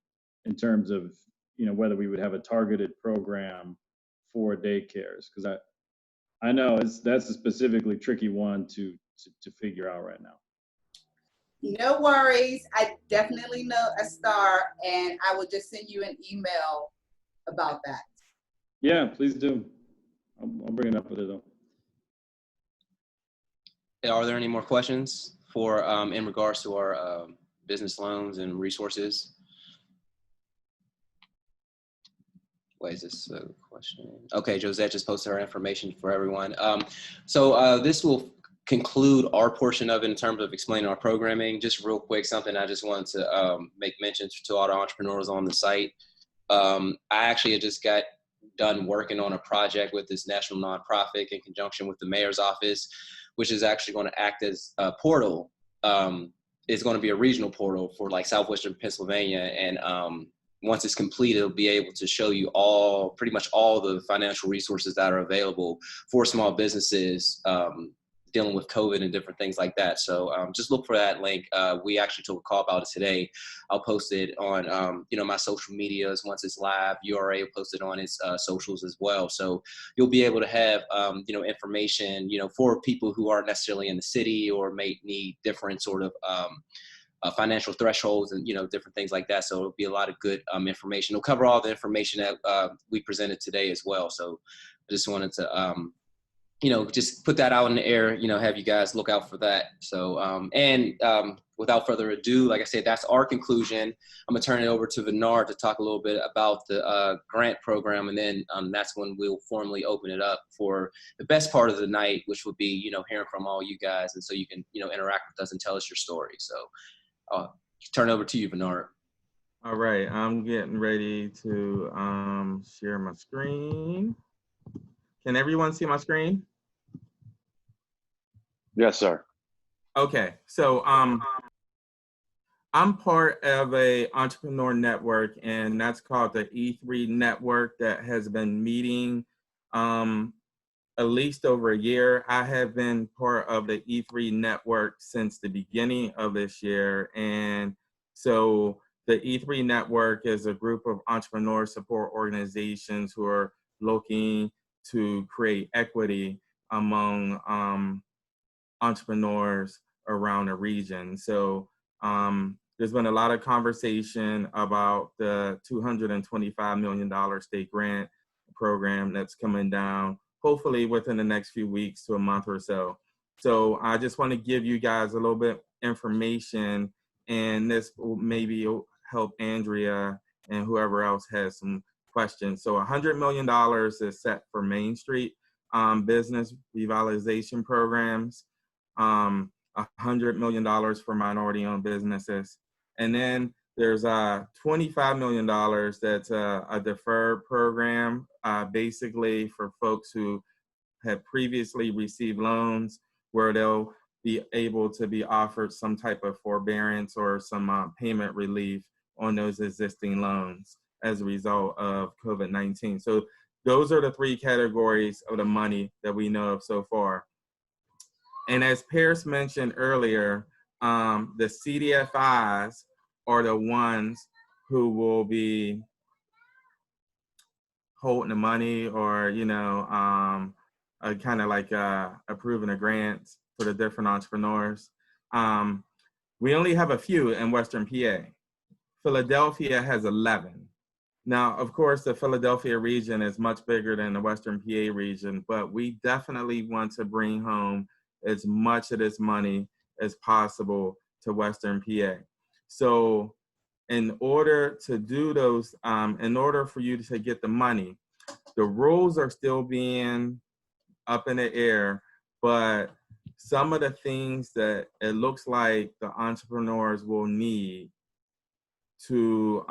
in terms of, whether we would have a targeted program for daycares, because I know that's a specifically tricky one to figure out right now. No worries. I definitely know Astaire, and I will just send you an email about that. Yeah, please do. I'll bring it up with her though. Are there any more questions for in regards to our business loans and resources? Wait, is this a question? Okay, Josette just posted her information for everyone. So this will conclude our portion of it in terms of explaining our programming. Just real quick, something I just wanted to make mention to all the entrepreneurs on the site. I actually had just got done working on a project with this national nonprofit in conjunction with the mayor's office, which is actually going to act as a portal. It's going to be a regional portal for like Southwestern Pennsylvania. And once it's completed, it'll be able to show you pretty much all the financial resources that are available for small businesses dealing with COVID and different things like that. So just look for that link. We actually took a call about it today. I'll post it on my social medias once it's live. URA will post it on its socials as well. So you'll be able to have information for people who aren't necessarily in the city or may need different sort of financial thresholds and different things like that. So it'll be a lot of good information. It'll cover all the information that we presented today as well. So I just wanted to just put that out in the air, have you guys look out for that. So, without further ado, like I said, that's our conclusion. I'm gonna turn it over to Vernard to talk a little bit about the grant program, and then that's when we'll formally open it up for the best part of the night, which would be, hearing from all you guys, and so you can, interact with us and tell us your story. So, turn it over to you, Vernard. All right, I'm getting ready to share my screen. Can everyone see my screen? Yes, sir. Okay, so I'm part of a entrepreneur network, and that's called the E3 network that has been meeting at least over a year. I have been part of the E3 network since the beginning of this year. And so the E3 network is a group of entrepreneur support organizations who are looking to create equity among entrepreneurs around the region. So there's been a lot of conversation about the $225 million state grant program that's coming down, hopefully within the next few weeks to a month or so. So I just want to give you guys a little bit information, and this will maybe help Andrea and whoever else has some questions. So $100 million is set for Main Street business revitalization programs, $100 million for minority-owned businesses. And then there's $25 million that's a deferred program, basically for folks who have previously received loans, where they'll be able to be offered some type of forbearance or some payment relief on those existing loans as a result of COVID-19. So those are the three categories of the money that we know of so far. And as Pierce mentioned earlier, the CDFIs are the ones who will be holding the money, or kind of like approving the grants for the different entrepreneurs. We only have a few in Western PA. Philadelphia has 11. Now, of course, the Philadelphia region is much bigger than the Western PA region, but we definitely want to bring home as much of this money as possible to Western PA. So in order to do those, in order for you to get the money, the rules are still being up in the air, but some of the things that it looks like the entrepreneurs will need to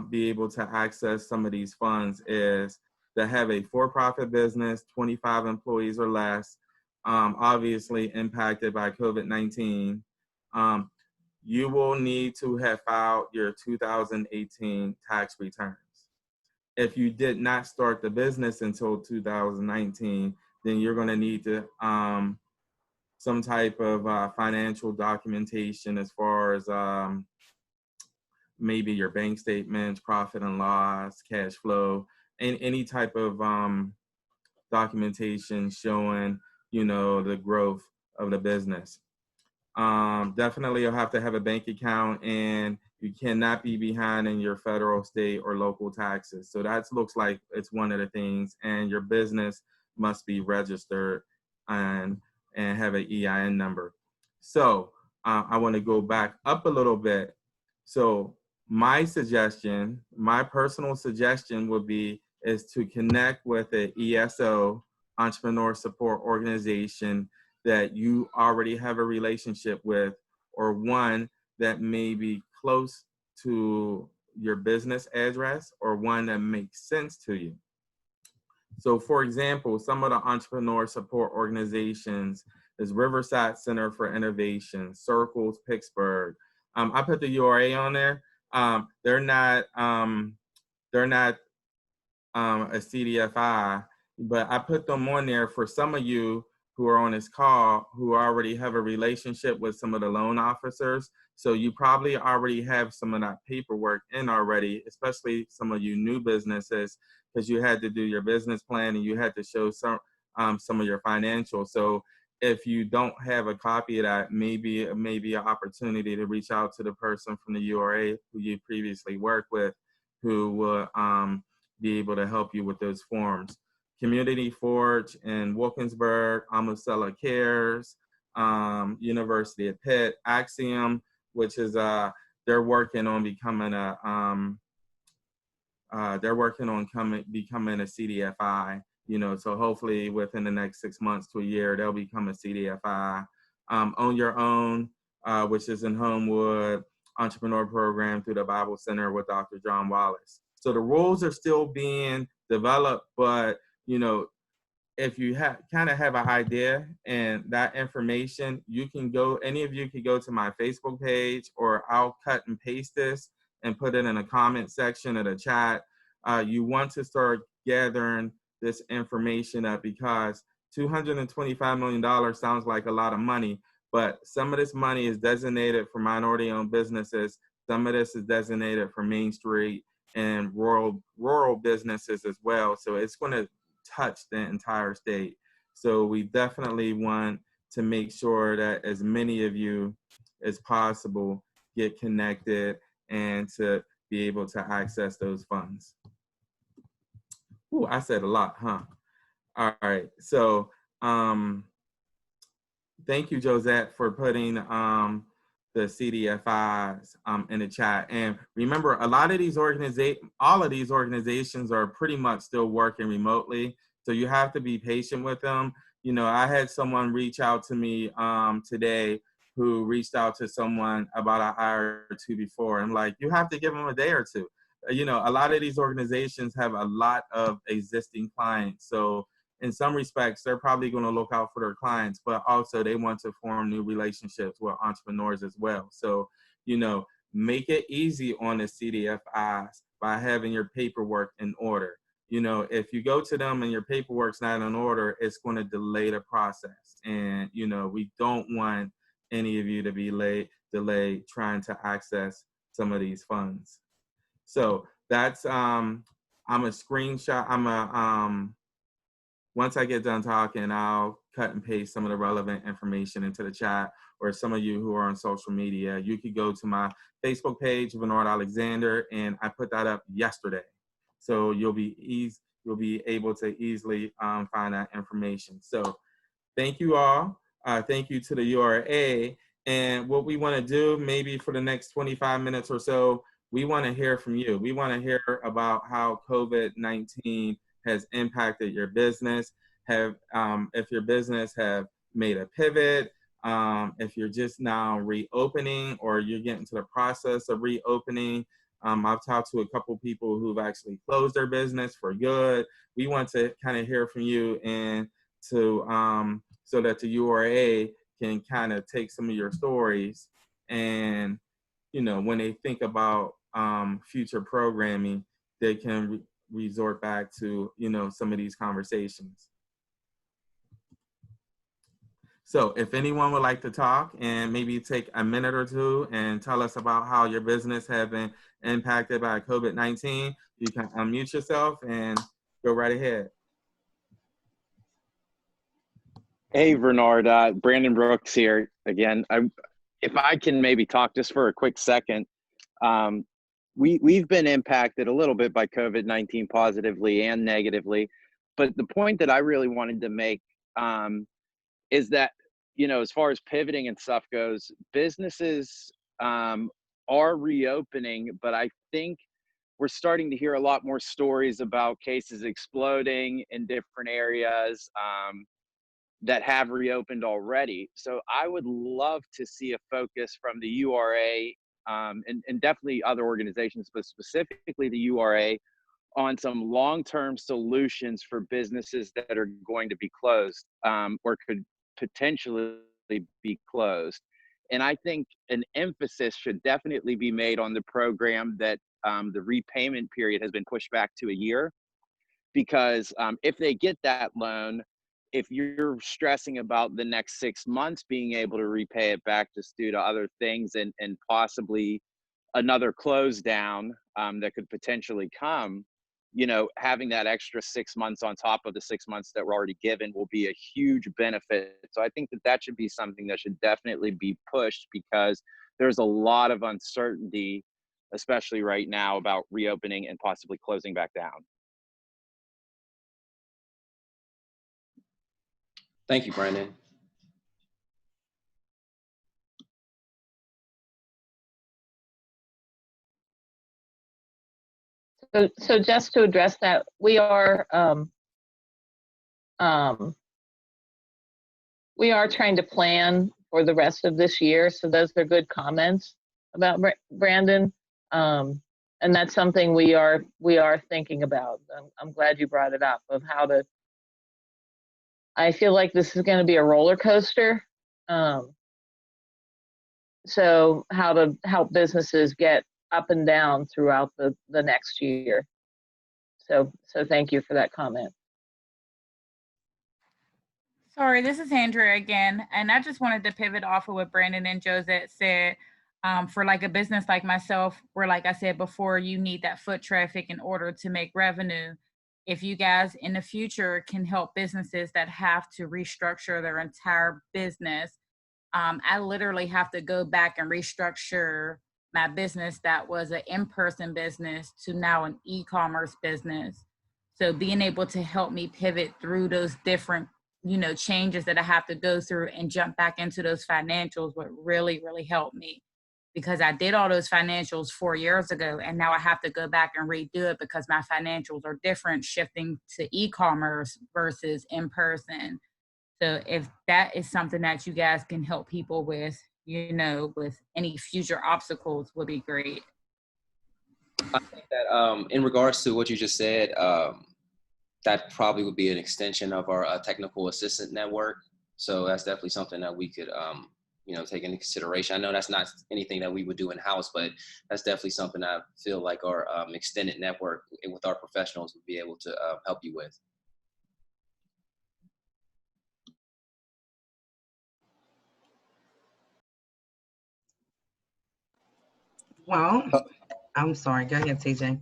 be able to access some of these funds is to have a for-profit business, 25 employees or less, obviously impacted by COVID-19. You will need to have filed your 2018 tax returns. If you did not start the business until 2019, then you're going to need to some type of financial documentation as far as maybe your bank statements, profit and loss, cash flow, and any type of documentation showing, the growth of the business. Definitely you'll have to have a bank account, and you cannot be behind in your federal, state, or local taxes. So that looks like it's one of the things, and your business must be registered. And and have an EIN number. So I want to go back up a little bit. So my suggestion, my personal suggestion would be is to connect with an ESO, entrepreneur support organization, that you already have a relationship with, or one that may be close to your business address, or one that makes sense to you. So for example, some of the entrepreneur support organizations is Riverside Center for Innovation, Circles Pittsburgh. I put the URA on there. They're not a CDFI, but I put them on there for some of you who are on this call who already have a relationship with some of the loan officers. So you probably already have some of that paperwork in already, especially some of you new businesses, because you had to do your business plan and you had to show some of your financials. So if you don't have a copy of that, maybe an opportunity to reach out to the person from the URA who you previously worked with, who will be able to help you with those forms. Community Forge in Wilkinsburg, Amusella Cares, University of Pitt, Axiom, which is they're working on becoming a becoming a CDFI. You know, so hopefully within the next 6 months to a year, they'll become a CDFI. Own Your Own, which is in Homewood, entrepreneur program through the Bible Center with Dr. John Wallace. So the rules are still being developed, but you know, if you kind of have an idea and that information, you can go, any of you can go to my Facebook page, or I'll cut and paste this and put it in a comment section of the chat. You want to start gathering this information up, because $225 million sounds like a lot of money, but some of this money is designated for minority-owned businesses. Some of this is designated for Main Street and rural businesses as well. So it's going to touch the entire state. So we definitely want to make sure that as many of you as possible get connected and to be able to access those funds. Ooh, I said a lot, huh? All right, so thank you, Josette, for putting the CDFIs in the chat. And remember, all of these organizations are pretty much still working remotely, so you have to be patient with them. You know, I had someone reach out to me today who reached out to someone about an hour or two before. I'm like, you have to give them a day or two. You know, a lot of these organizations have a lot of existing clients, so in some respects, they're probably going to look out for their clients, but also they want to form new relationships with entrepreneurs as well. So, you know, make it easy on the CDFIs by having your paperwork in order. You know, if you go to them and your paperwork's not in order, it's going to delay the process. And, you know, we don't want any of you to be delayed trying to access some of these funds. So that's, I'm a screenshot, once I get done talking, I'll cut and paste some of the relevant information into the chat, or some of you who are on social media, you could go to my Facebook page, Vernard Alexander, and I put that up yesterday. So you'll be able to easily find that information. So thank you all. Thank you to the URA. And what we want to do, maybe for the next 25 minutes or so, we want to hear from you. We want to hear about how COVID-19 has impacted your business. If your business have made a pivot, if you're just now reopening, or you're getting to the process of reopening. I've talked to a couple people who've actually closed their business for good. We want to kind of hear from you, and to so that the URA can kind of take some of your stories, and you know, when they think about future programming, they can resort back to, you know, some of these conversations. So if anyone would like to talk and maybe take a minute or two and tell us about how your business has been impacted by COVID-19, you can unmute yourself and go right ahead. Hey, Vernard, Brandon Brooks here again. If I can maybe talk just for a quick second. We've been impacted a little bit by COVID-19 positively and negatively, but the point that I really wanted to make is that you know, as far as pivoting and stuff goes, businesses are reopening, but I think we're starting to hear a lot more stories about cases exploding in different areas that have reopened already. So I would love to see a focus from the URA and definitely other organizations, but specifically the URA, on some long-term solutions for businesses that are going to be closed or could potentially be closed. And I think an emphasis should definitely be made on the program that the repayment period has been pushed back to a year, because if they get that loan, if you're stressing about the next 6 months being able to repay it back just due to other things and possibly another close down that could potentially come, you know, having that extra 6 months on top of the 6 months that were already given will be a huge benefit. So I think that that should be something that should definitely be pushed, because there's a lot of uncertainty, especially right now, about reopening and possibly closing back down. Thank you, Brandon. So just to address that, we are trying to plan for the rest of this year. So those are good comments about Brandon. And that's something we are thinking about. I'm glad you brought it up, of how to, I feel like this is going to be a roller coaster. So how to help businesses get up and down throughout the next year. So thank you for that comment. Sorry, this is Andrea again, and I just wanted to pivot off of what Brandon and Josette said. For like a business like myself, where, like I said before, you need that foot traffic in order to make revenue. If you guys in the future can help businesses that have to restructure their entire business, I literally have to go back and restructure my business that was an in-person business to now an e-commerce business. So being able to help me pivot through those different, you know, changes that I have to go through and jump back into those financials would really, really help me, because I did all those financials 4 years ago, and now I have to go back and redo it because my financials are different, shifting to e-commerce versus in person. So if that is something that you guys can help people with, you know, with any future obstacles, would be great. I think that in regards to what you just said, that probably would be an extension of our technical assistant network. So that's definitely something that we could, you know, take into consideration. I know that's not anything that we would do in-house, but that's definitely something I feel like our extended network with our professionals would be able to help you with. Well, I'm sorry. Go ahead, TJ.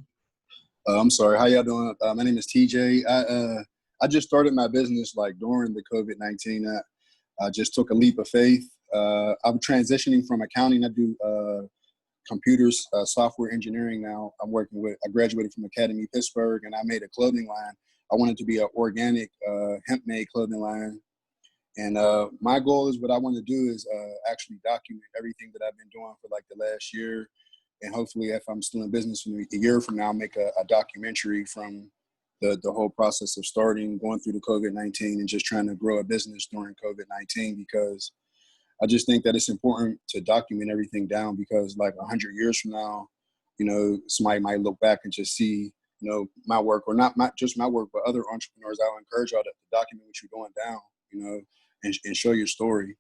I'm sorry. How y'all doing? My name is TJ. I just started my business like during the COVID-19. I just took a leap of faith. I'm transitioning from accounting. I do computers, software engineering now. I graduated from Academy Pittsburgh, and I made a clothing line. I wanted to be an organic hemp-made clothing line. And my goal is, what I want to do is actually document everything that I've been doing for like the last year. And hopefully, if I'm still in business a year from now, make a documentary from the whole process of starting, going through the COVID-19, and just trying to grow a business during COVID-19, because I just think that it's important to document everything down, because like 100 years from now, you know, somebody might look back and just see, you know, my work, or not just my work, but other entrepreneurs. I'll encourage y'all to document what you're doing down, you know, and show your story.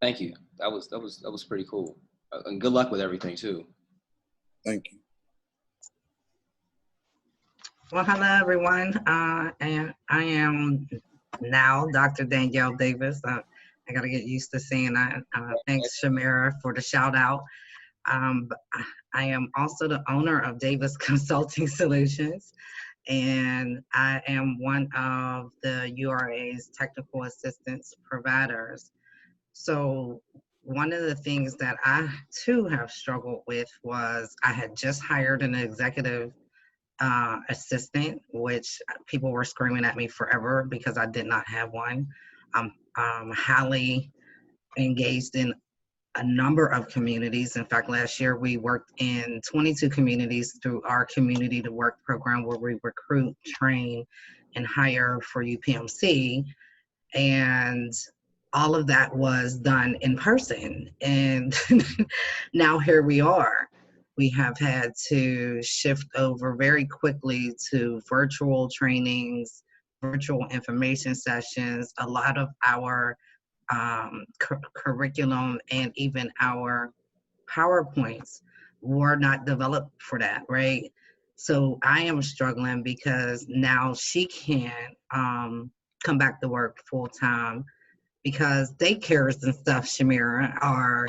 Thank you. That was pretty cool. And good luck with everything too. Thank you. Well, hello, everyone. And I am now Dr. Danielle Davis. I got to get used to saying that. Thanks, Shamira, for the shout out. I am also the owner of Davis Consulting Solutions, and I am one of the URA's technical assistance providers. So one of the things that I too have struggled with was, I had just hired an executive assistant, which people were screaming at me forever because I did not have one. I'm highly engaged in a number of communities. In fact, last year we worked in 22 communities through our Community to Work program, where we recruit, train, and hire for UPMC. And all of that was done in person. And now here we are. We have had to shift over very quickly to virtual trainings, virtual information sessions. A lot of our curriculum and even our PowerPoints were not developed for that, right? So I am struggling because now she can't come back to work full time because daycares and stuff, Shamira, are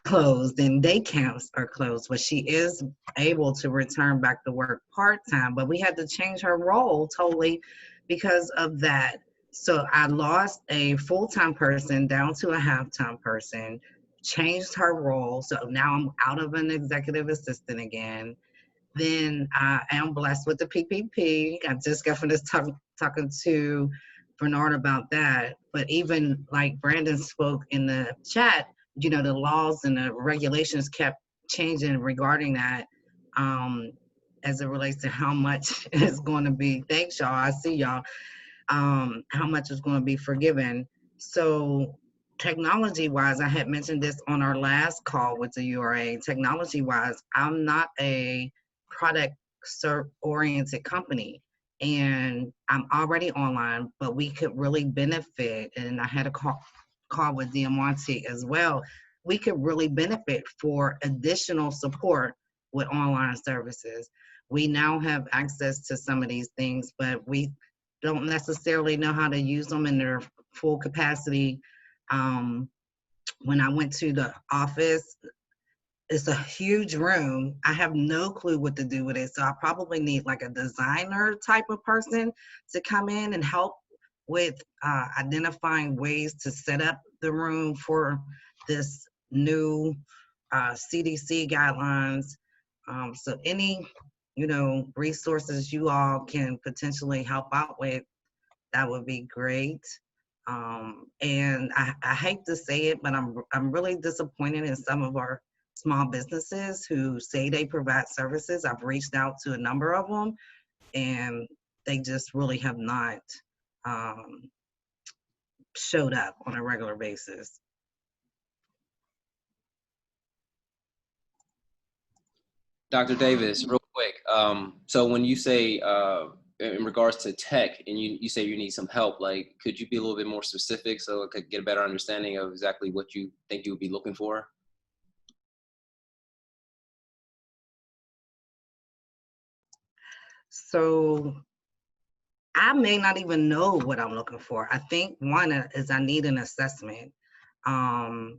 closed and day camps are closed, but she is able to return back to work part-time, but we had to change her role totally because of that. So I lost a full-time person down to a half-time person, changed her role. So now I'm out of an executive assistant again. Then I am blessed with the PPP. I just got finished talking to Vernard about that. But even like Brandon spoke in the chat, you know, the laws and the regulations kept changing regarding that as it relates to how much is going to be, thanks y'all, I see y'all, how much is going to be forgiven. So technology-wise, I had mentioned this on our last call with the URA, technology-wise, I'm not a product-oriented company. And I'm already online, but we could really benefit, and I had a call with Diamante as well, we could really benefit for additional support with online services. We now have access to some of these things, but we don't necessarily know how to use them in their full capacity. When I went to the office, it's a huge room. I have no clue what to do with it. So I probably need like a designer type of person to come in and help with identifying ways to set up the room for this new CDC guidelines. So any, you know, resources you all can potentially help out with, that would be great. And I hate to say it, but I'm really disappointed in some of our small businesses who say they provide services. I've reached out to a number of them, and they just really have not showed up on a regular basis. Dr. Davis, real quick. So when you say in regards to tech and you say you need some help, like, could you be a little bit more specific so I could get a better understanding of exactly what you think you would be looking for? So I may not even know what I'm looking for. I think one is I need an assessment. I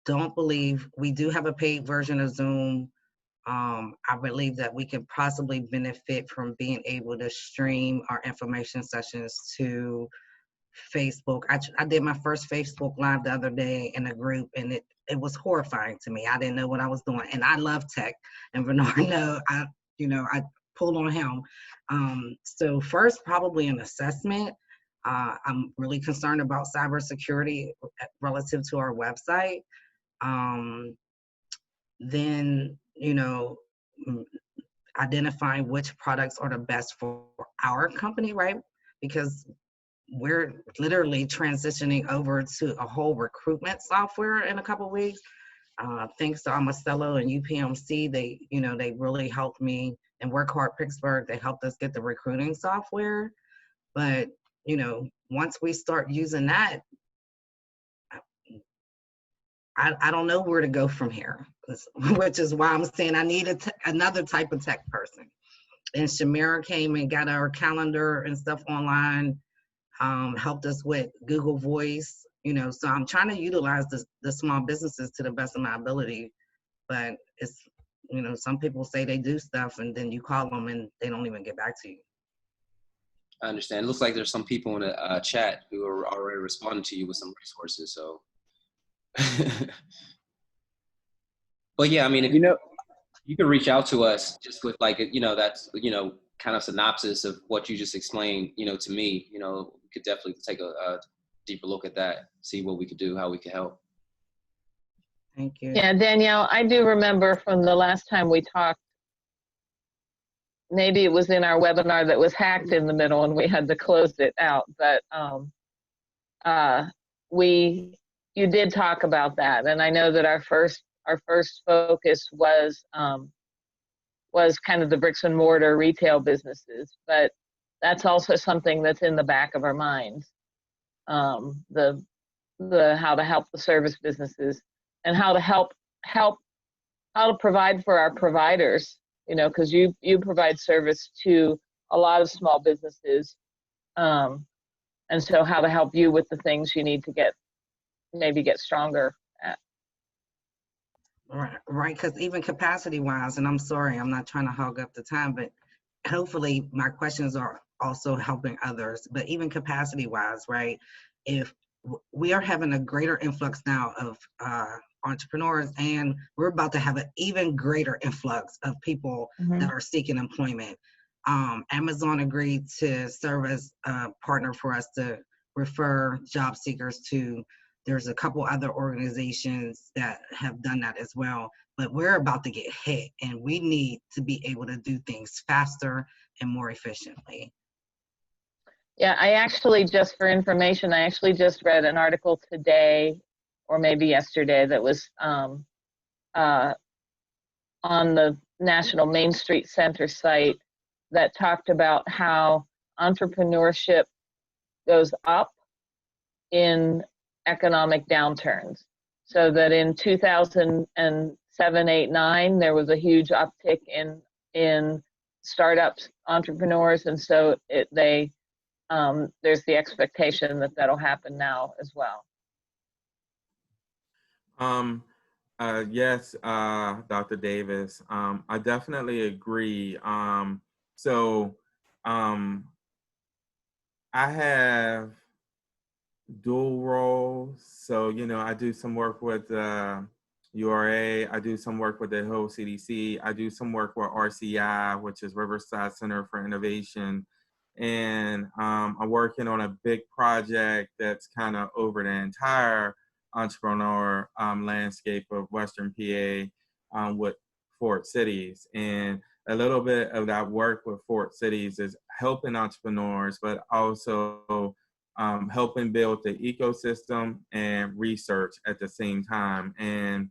don't believe we do have a paid version of Zoom. I believe that we could possibly benefit from being able to stream our information sessions to Facebook. I did my first Facebook Live the other day in a group, and it was horrifying to me. I didn't know what I was doing, and I love tech. And Bernard, I pulled on him. So first, probably an assessment. I'm really concerned about cybersecurity relative to our website. Then, you know, identifying which products are the best for our company, right? Because we're literally transitioning over to a whole recruitment software in a couple of weeks. Thanks to Amacello and UPMC, they really helped me, and Work Hard Pittsburgh, they helped us get the recruiting software. But, you know, once we start using that, I don't know where to go from here, which is why I'm saying I need another type of tech person. And Shamira came and got our calendar and stuff online, helped us with Google Voice, you know, so I'm trying to utilize the small businesses to the best of my ability. But it's, you know, some people say they do stuff and then you call them and they don't even get back to you. I understand. It looks like there's some people in the chat who are already responding to you with some resources. So, but yeah, I mean, if, You know, you can reach out to us just with like, that's, kind of synopsis of what you just explained, to me. We could definitely take a deeper look at that, see what we could do, how we could help. Thank you. Yeah, Danielle, I do remember from the last time we talked, maybe it was in our webinar that was hacked in the middle and we had to close it out, but you did talk about that. And I know that our first focus was kind of the bricks and mortar retail businesses, but that's also something that's in the back of our minds. The how to help the service businesses and how to provide for our providers, because you provide service to a lot of small businesses. And so how to help you with the things you need to maybe get stronger at. Right, because even capacity-wise, and I'm sorry, I'm not trying to hog up the time, but hopefully my questions are also helping others. But even capacity-wise, right, if we are having a greater influx now of entrepreneurs, and we're about to have an even greater influx of people that are seeking employment. Amazon agreed to serve as a partner for us to refer job seekers to. There's a couple other organizations that have done that as well, but we're about to get hit and we need to be able to do things faster and more efficiently. Yeah, I actually, just for information, I actually just read an article today or maybe yesterday that was on the National Main Street Center site that talked about how entrepreneurship goes up in economic downturns. So that in 2007, 8, 9, there was a huge uptick in startups, entrepreneurs, and so there's the expectation that that'll happen now as well. Yes, Dr. Davis, I definitely agree. I have dual roles. So, I do some work with URA. I do some work with the Hill CDC. I do some work with RCI, which is Riverside Center for Innovation. And I'm working on a big project that's kind of over the entire entrepreneur landscape of Western PA with Fort Cities. And a little bit of that work with Fort Cities is helping entrepreneurs, but also helping build the ecosystem and research at the same time. And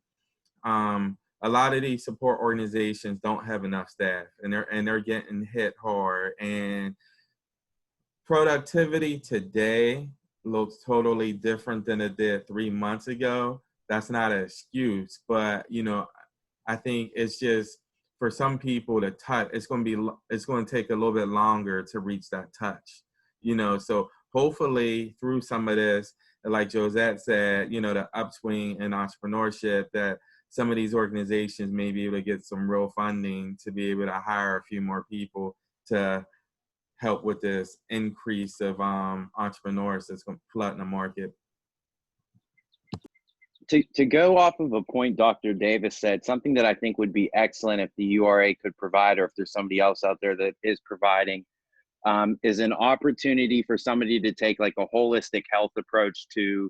a lot of these support organizations don't have enough staff, and they're getting hit hard. And productivity today looks totally different than it did 3 months ago. That's not an excuse, but I think it's just for some people to touch. It's going to take a little bit longer to reach that touch. So hopefully through some of this, like Josette said, the upswing in entrepreneurship, that some of these organizations may be able to get some real funding to be able to hire a few more people to help with this increase of entrepreneurs that's flooding the market. To go off of a point Dr. Davis said, something that I think would be excellent if the URA could provide, or if there's somebody else out there that is providing, is an opportunity for somebody to take like a holistic health approach to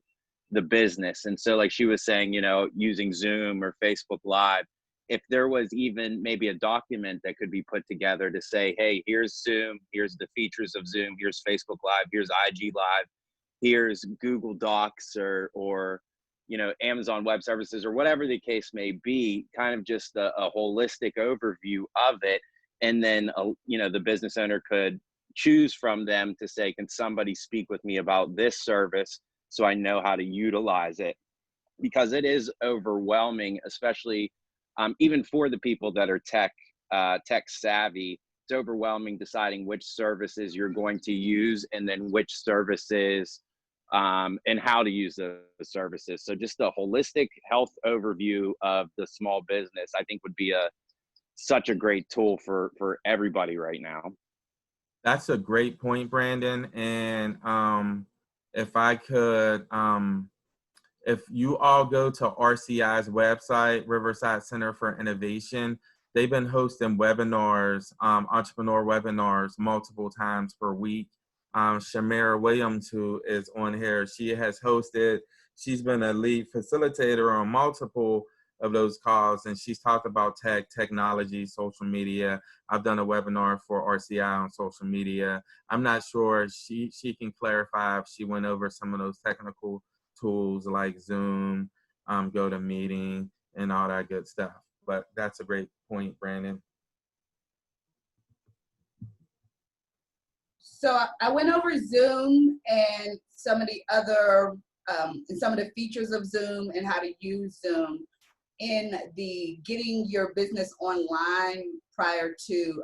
the business. And so like she was saying, using Zoom or Facebook Live, if there was even maybe a document that could be put together to say, hey, here's Zoom, here's the features of Zoom, here's Facebook Live, here's IG Live, here's Google Docs or Amazon Web Services, or whatever the case may be, kind of just a holistic overview of it. And then, the business owner could choose from them to say, can somebody speak with me about this service so I know how to utilize it? Because it is overwhelming, especially even for the people that are tech savvy. It's overwhelming deciding which services you're going to use and then which services and how to use the services. So just a holistic health overview of the small business, I think would be such a great tool for everybody right now. That's a great point, Brandon. And if I could, if you all go to RCI's website, Riverside Center for Innovation, They've been hosting webinars, entrepreneur webinars, multiple times per week. Shamara Williams, who is on here, she has hosted, she's been a lead facilitator on multiple of those calls, and she's talked about technology, social media. I've done a webinar for RCI on social media. I'm not sure, she can clarify if she went over some of those technical tools like Zoom, GoToMeeting, and all that good stuff. But that's a great point, Brandon. So I went over Zoom and some of the other, and some of the features of Zoom and how to use Zoom in the getting your business online prior to,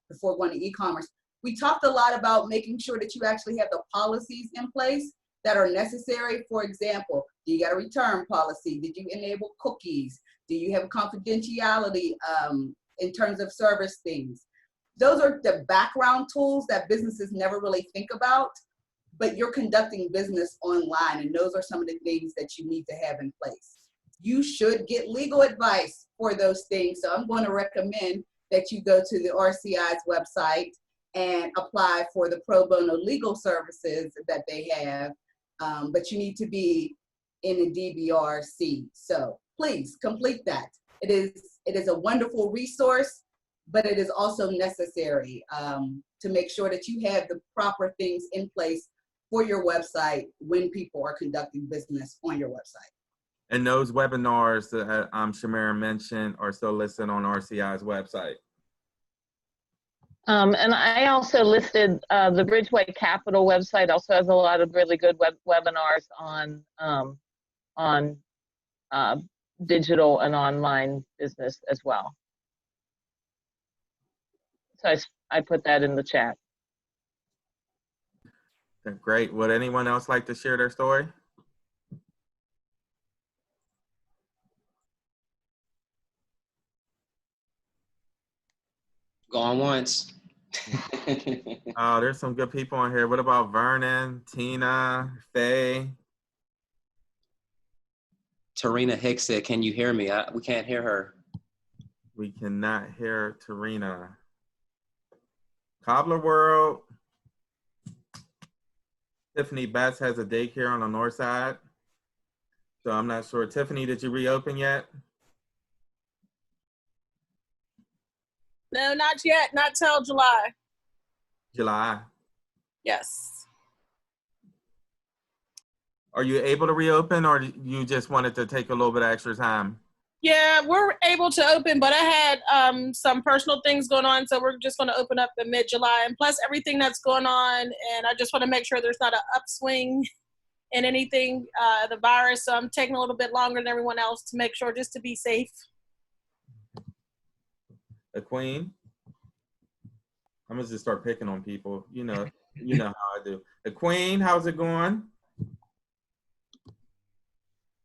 before going to e-commerce. We talked a lot about making sure that you actually have the policies in place that are necessary. For example, do you got a return policy? Did you enable cookies? Do you have confidentiality in terms of service things? Those are the background tools that businesses never really think about, but you're conducting business online, and those are some of the things that you need to have in place. You should get legal advice for those things. So I'm going to recommend that you go to the RCI's website and apply for the pro bono legal services that they have, but you need to be in a DBRC. So please complete that. It is a wonderful resource, but it is also necessary to make sure that you have the proper things in place for your website when people are conducting business on your website. And those webinars that Shamara mentioned are still listed on RCI's website. And I also listed the Bridgeway Capital website also has a lot of really good webinars on digital and online business as well. So I put that in the chat. Great. Would anyone else like to share their story? Going once. Oh, there's some good people on here. What about Vernon, Tina, Faye? Tarina Hicks said, "Can you hear me?" We can't hear her. We cannot hear Tarina. Cobbler World. Tiffany Betts has a daycare on the north side. So I'm not sure. Tiffany, did you reopen yet? No, not yet. Not till July. July. Yes. Are you able to reopen, or you just wanted to take a little bit of extra time? Yeah, we're able to open, but I had some personal things going on, so we're just going to open up in mid-July. And plus everything that's going on, and I just want to make sure there's not an upswing in anything, the virus. So I'm taking a little bit longer than everyone else to make sure, just to be safe. The Queen. I'm gonna just start picking on people. You know how I do. The Queen, how's it going?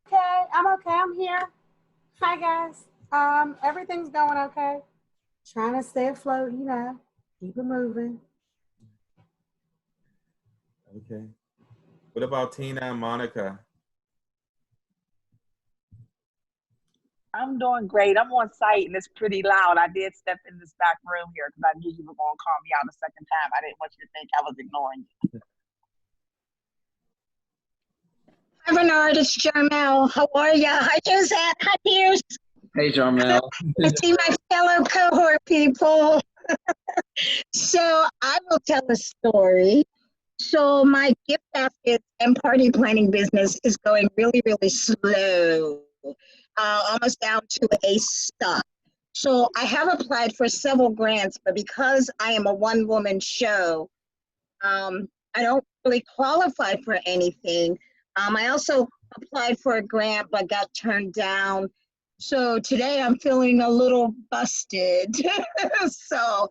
Okay, I'm okay. I'm here. Hi guys. Everything's going okay. Trying to stay afloat, keep it moving. Okay. What about Tina and Monica? I'm doing great. I'm on site and it's pretty loud. I did step in this back room here because I knew you were going to call me out a second time. I didn't want you to think I was ignoring you. Hi, Bernard. It's Jarmel. How are ya? Hi, Josette. Hi, Pierce. Hey, Jarmel. I see my fellow cohort people. So I will tell a story. So my gift baskets and party planning business is going really, really slow. Almost down to a stop. So I have applied for several grants, but because I am a one-woman show, I don't really qualify for anything. I also applied for a grant, but got turned down. So today I'm feeling a little busted. So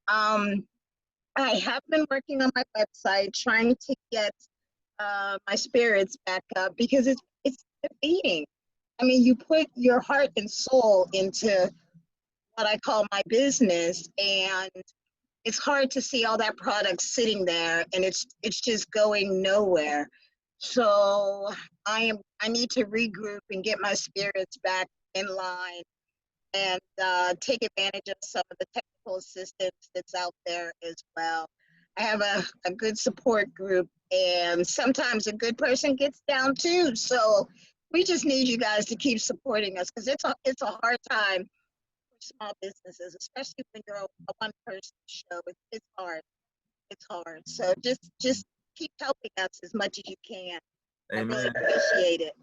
I have been working on my website, trying to get my spirits back up because it's defeating. I mean, you put your heart and soul into what I call my business, and it's hard to see all that product sitting there, and it's just going nowhere. So I need to regroup and get my spirits back in line. and take advantage of some of the technical assistance that's out there as well. I have a good support group, and sometimes a good person gets down too. So we just need you guys to keep supporting us, because it's a hard time for small businesses, especially when you're a one-person show. It's hard. It's hard. So just keep helping us as much as you can. I really Amen. appreciate it.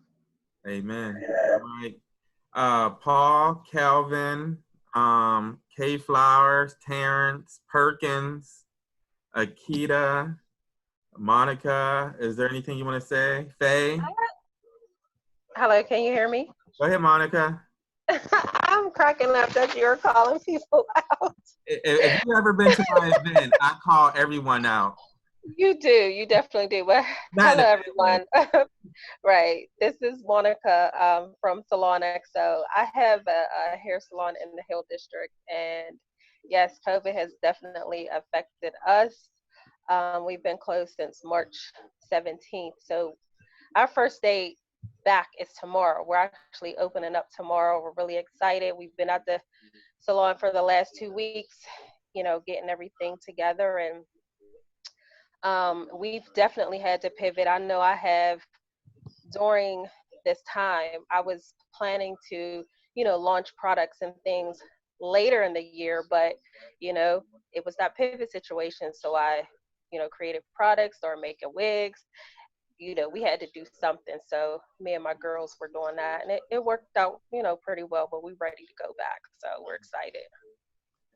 Amen. All right. Paul, Kelvin, Kay Flowers, Terrence, Perkins, Akita, Monica. Is there anything you want to say? Faye? Hello, can you hear me? Go ahead, Monica. I'm cracking up that you're calling people out. If you've ever been to my event, I call everyone out. You do, you definitely do. Well, Not hello, in a bad everyone. Right, this is Monica from Salon Exo. I have a hair salon in the Hill District, and yes, COVID has definitely affected us. We've been closed since March 17th, so our first day back is tomorrow. We're actually opening up tomorrow. We're really excited. We've been at the salon for the last 2 weeks, getting everything together, and we've definitely had to pivot. I know I have. During this time, I was planning to, launch products and things later in the year, but, it was that pivot situation. So I, created products or making wigs. We had to do something. So me and my girls were doing that, and it worked out, pretty well, but we're ready to go back. So we're excited.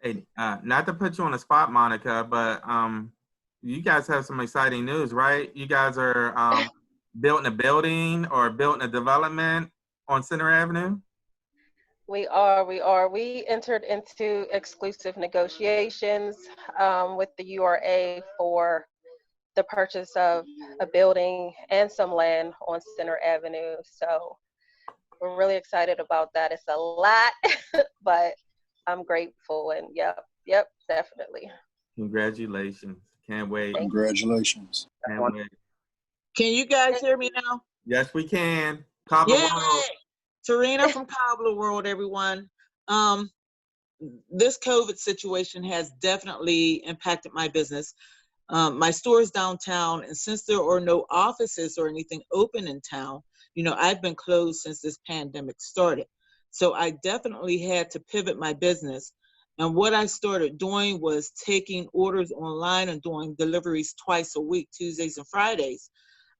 Hey, not to put you on the spot, Monica, but you guys have some exciting news, right? You guys are building a building or building a development on Center Avenue? We are. We entered into exclusive negotiations with the URA for the purchase of a building and some land on Center Avenue. So we're really excited about that. It's a lot, but I'm grateful, and yep, definitely. Congratulations. Can't wait. Congratulations. Can't wait. Can you guys hear me now? Yes, we can. Cobbler Yay! World. Tarina from Cobbler World, everyone. This COVID situation has definitely impacted my business. My store is downtown, and since there are no offices or anything open in town, I've been closed since this pandemic started. So I definitely had to pivot my business. And what I started doing was taking orders online and doing deliveries twice a week, Tuesdays and Fridays.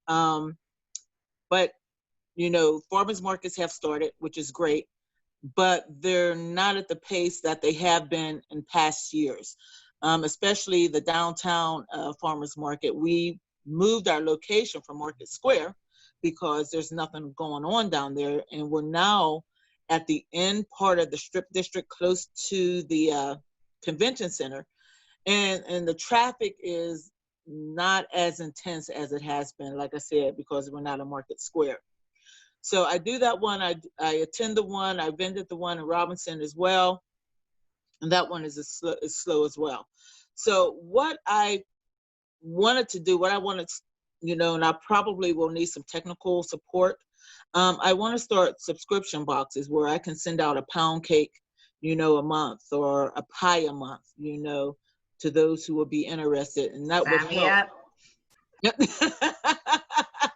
But, farmers markets have started, which is great, but they're not at the pace that they have been in past years, especially the downtown farmers market. We moved our location from Market Square because there's nothing going on down there, and we're now at the end part of the Strip District close to the convention center, and the traffic is not as intense as it has been, like I said, because we're not in Market Square. So I do that one. I attend the one. I vended the one in Robinson as well, and that one is slow as well. So what I wanted to do, and I probably will need some technical support. I want to start subscription boxes where I can send out a pound cake, a month, or a pie a month, to those who will be interested, and that would help.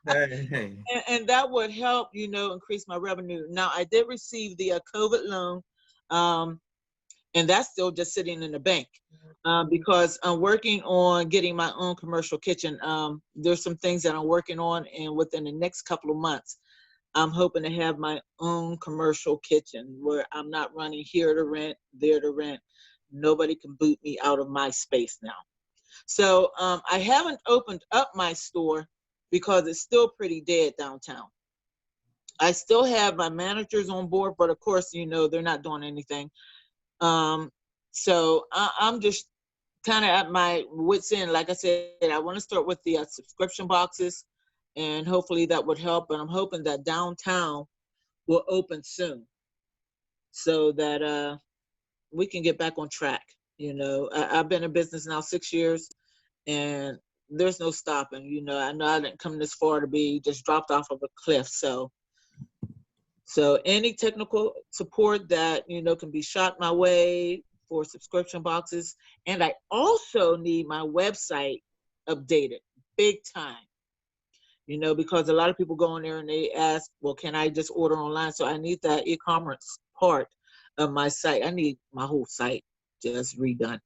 Hey. And that would help, increase my revenue. Now, I did receive the COVID loan, and that's still just sitting in the bank because I'm working on getting my own commercial kitchen. There's some things that I'm working on, and within the next couple of months, I'm hoping to have my own commercial kitchen where I'm not running here to rent, there to rent. Nobody can boot me out of my space now. So I haven't opened up my store because it's still pretty dead downtown. I still have my managers on board, but of course, they're not doing anything. So I'm just kind of at my wit's end. Like I said, I want to start with the subscription boxes, and hopefully that would help. And I'm hoping that downtown will open soon so that we can get back on track. I've been in business now 6 years, and there's no stopping. I know I didn't come this far to be just dropped off of a cliff. So So any technical support that, can be shot my way for subscription boxes. And I also need my website updated big time, because a lot of people go in there and they ask, well, can I just order online? So I need that e-commerce part of my site. I need my whole site just redone.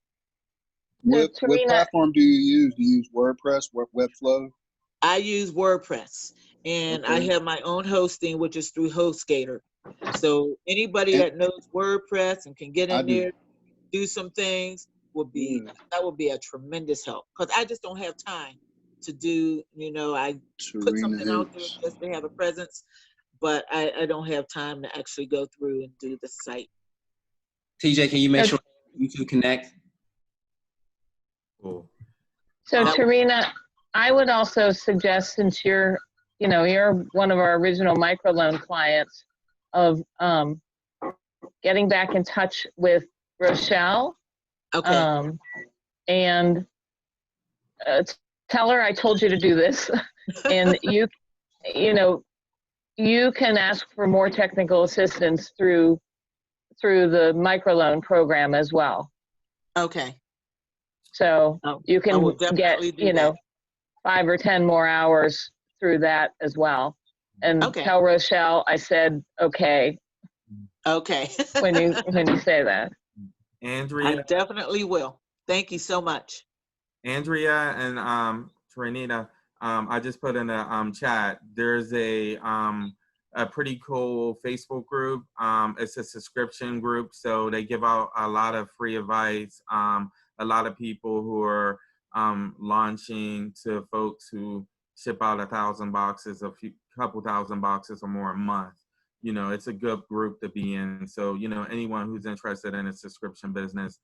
What platform do you use? Do you use WordPress, Webflow? I use WordPress, and I have my own hosting, which is through HostGator. So anybody that knows WordPress and can get in there, do some things, that would be a tremendous help. Because I just don't have time to do, I put something out there just to have a presence, but I don't have time to actually go through and do the site. TJ, can you make sure you two connect? Cool. So Tarina, I would also suggest, since you're one of our original microloan clients, of getting back in touch with Rochelle. Okay. And tell her I told you to do this. And you can ask for more technical assistance through the microloan program as well. Okay. So you can get, that. 5 or 10 more hours through that as well. And tell Rochelle I said okay. Okay. when you say that. Andrea. I definitely will. Thank you so much. Andrea and Trinita, I just put in a chat. There's a pretty cool Facebook group. It's a subscription group, so they give out a lot of free advice. A lot of people who are launching to folks who ship out 1,000 boxes, couple thousand boxes or more a month. It's a good group to be in. So, anyone who's interested in a subscription business,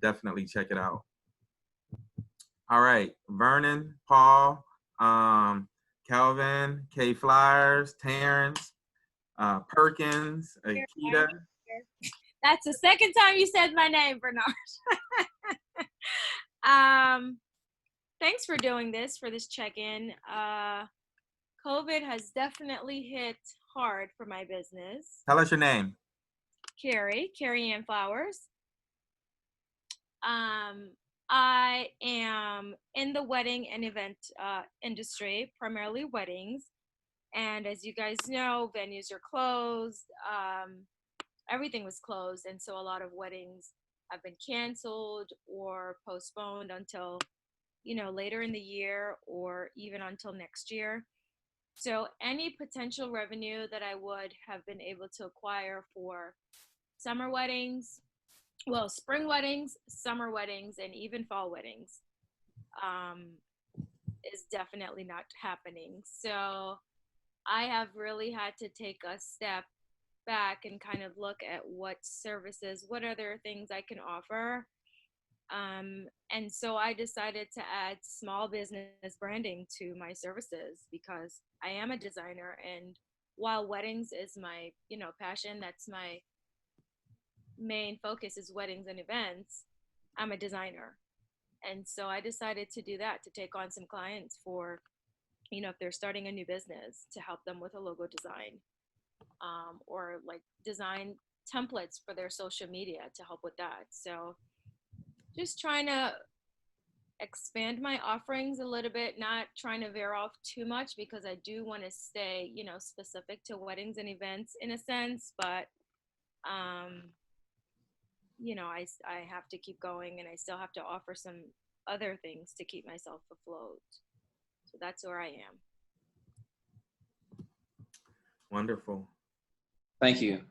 definitely check it out. All right, Vernon, Paul, Calvin, K Flyers, Terrence, Perkins, Akita. That's the second time you said my name, Bernard. Thanks for doing this, for this check-in. COVID has definitely hit hard for my business. Tell us your name. Carrie Ann Flowers. I am in the wedding and event industry, primarily weddings. And as you guys know, venues are closed. Everything was closed. And so a lot of weddings have been canceled or postponed until, later in the year or even until next year. So any potential revenue that I would have been able to acquire for summer weddings, spring weddings, summer weddings, and even fall weddings is definitely not happening. So I have really had to take a step back and kind of look at what services, what other things I can offer. And so I decided to add small business branding to my services because I am a designer, and while weddings is my, passion, that's my main focus is weddings and events, I'm a designer. And so I decided to do that, to take on some clients for, if they're starting a new business, to help them with a logo design, or like design templates for their social media to help with that. So just trying to expand my offerings a little bit, not trying to veer off too much because I do want to stay, specific to weddings and events in a sense, but I have to keep going, and I still have to offer some other things to keep myself afloat. So that's where I am. Wonderful. Thank you.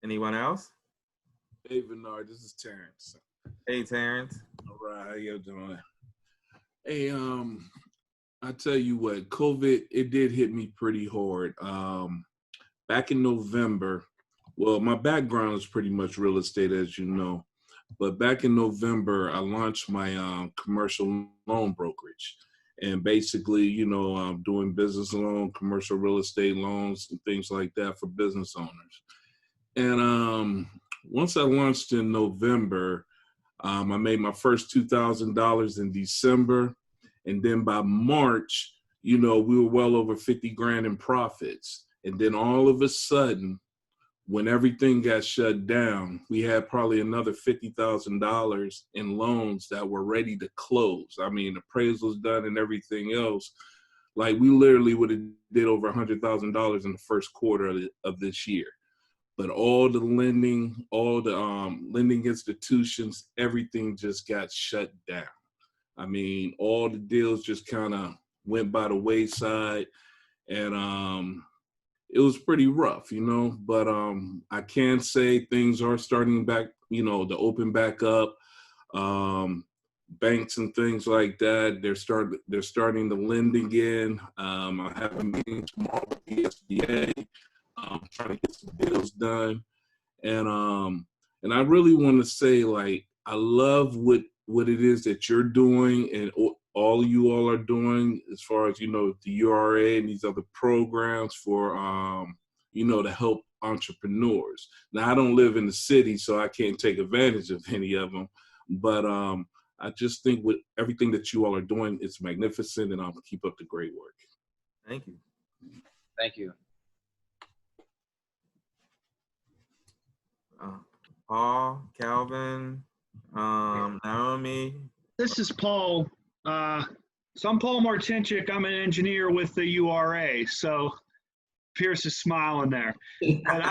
Anyone else? Hey, Vernard, this is Terrence. Hey, Terrence. All right, how you doing? Hey, I tell you what, COVID, it did hit me pretty hard. Back in November, well, my background is pretty much real estate, as you know. But back in November, I launched my commercial loan brokerage. And basically, I'm doing business loan, commercial real estate loans, and things like that for business owners. And once I launched in November, I made my first $2,000 in December. And then by March, you know, we were well over 50 grand in profits. And then all of a sudden, when everything got shut down, we had probably another $50,000 in loans that were ready to close. I mean, appraisals done and everything else. Like, we literally would have did over $100,000 in the first quarter of this year. But all the lending, all the lending institutions, everything just got shut down. I mean, all the deals just kind of went by the wayside, and it was pretty rough, you know. But I can say things are starting back, you know, to open back up. Banks and things like that, they're starting to lend again. I have a meeting tomorrow with the SBA, trying to get some deals done, and I really want to say, like, I love what it is that you're doing and all you all are doing as far as, you know, the URA and these other programs for you know, to help entrepreneurs. Now, I don't live in the city, so I can't take advantage of any of them, but I just think with everything that you all are doing, it's magnificent, and I'll keep up the great work. Thank you. Thank you. Paul, Calvin, Naomi. This is Paul. So I'm Paul Martinchik. I'm an engineer with the URA. So Pierce is smiling there. But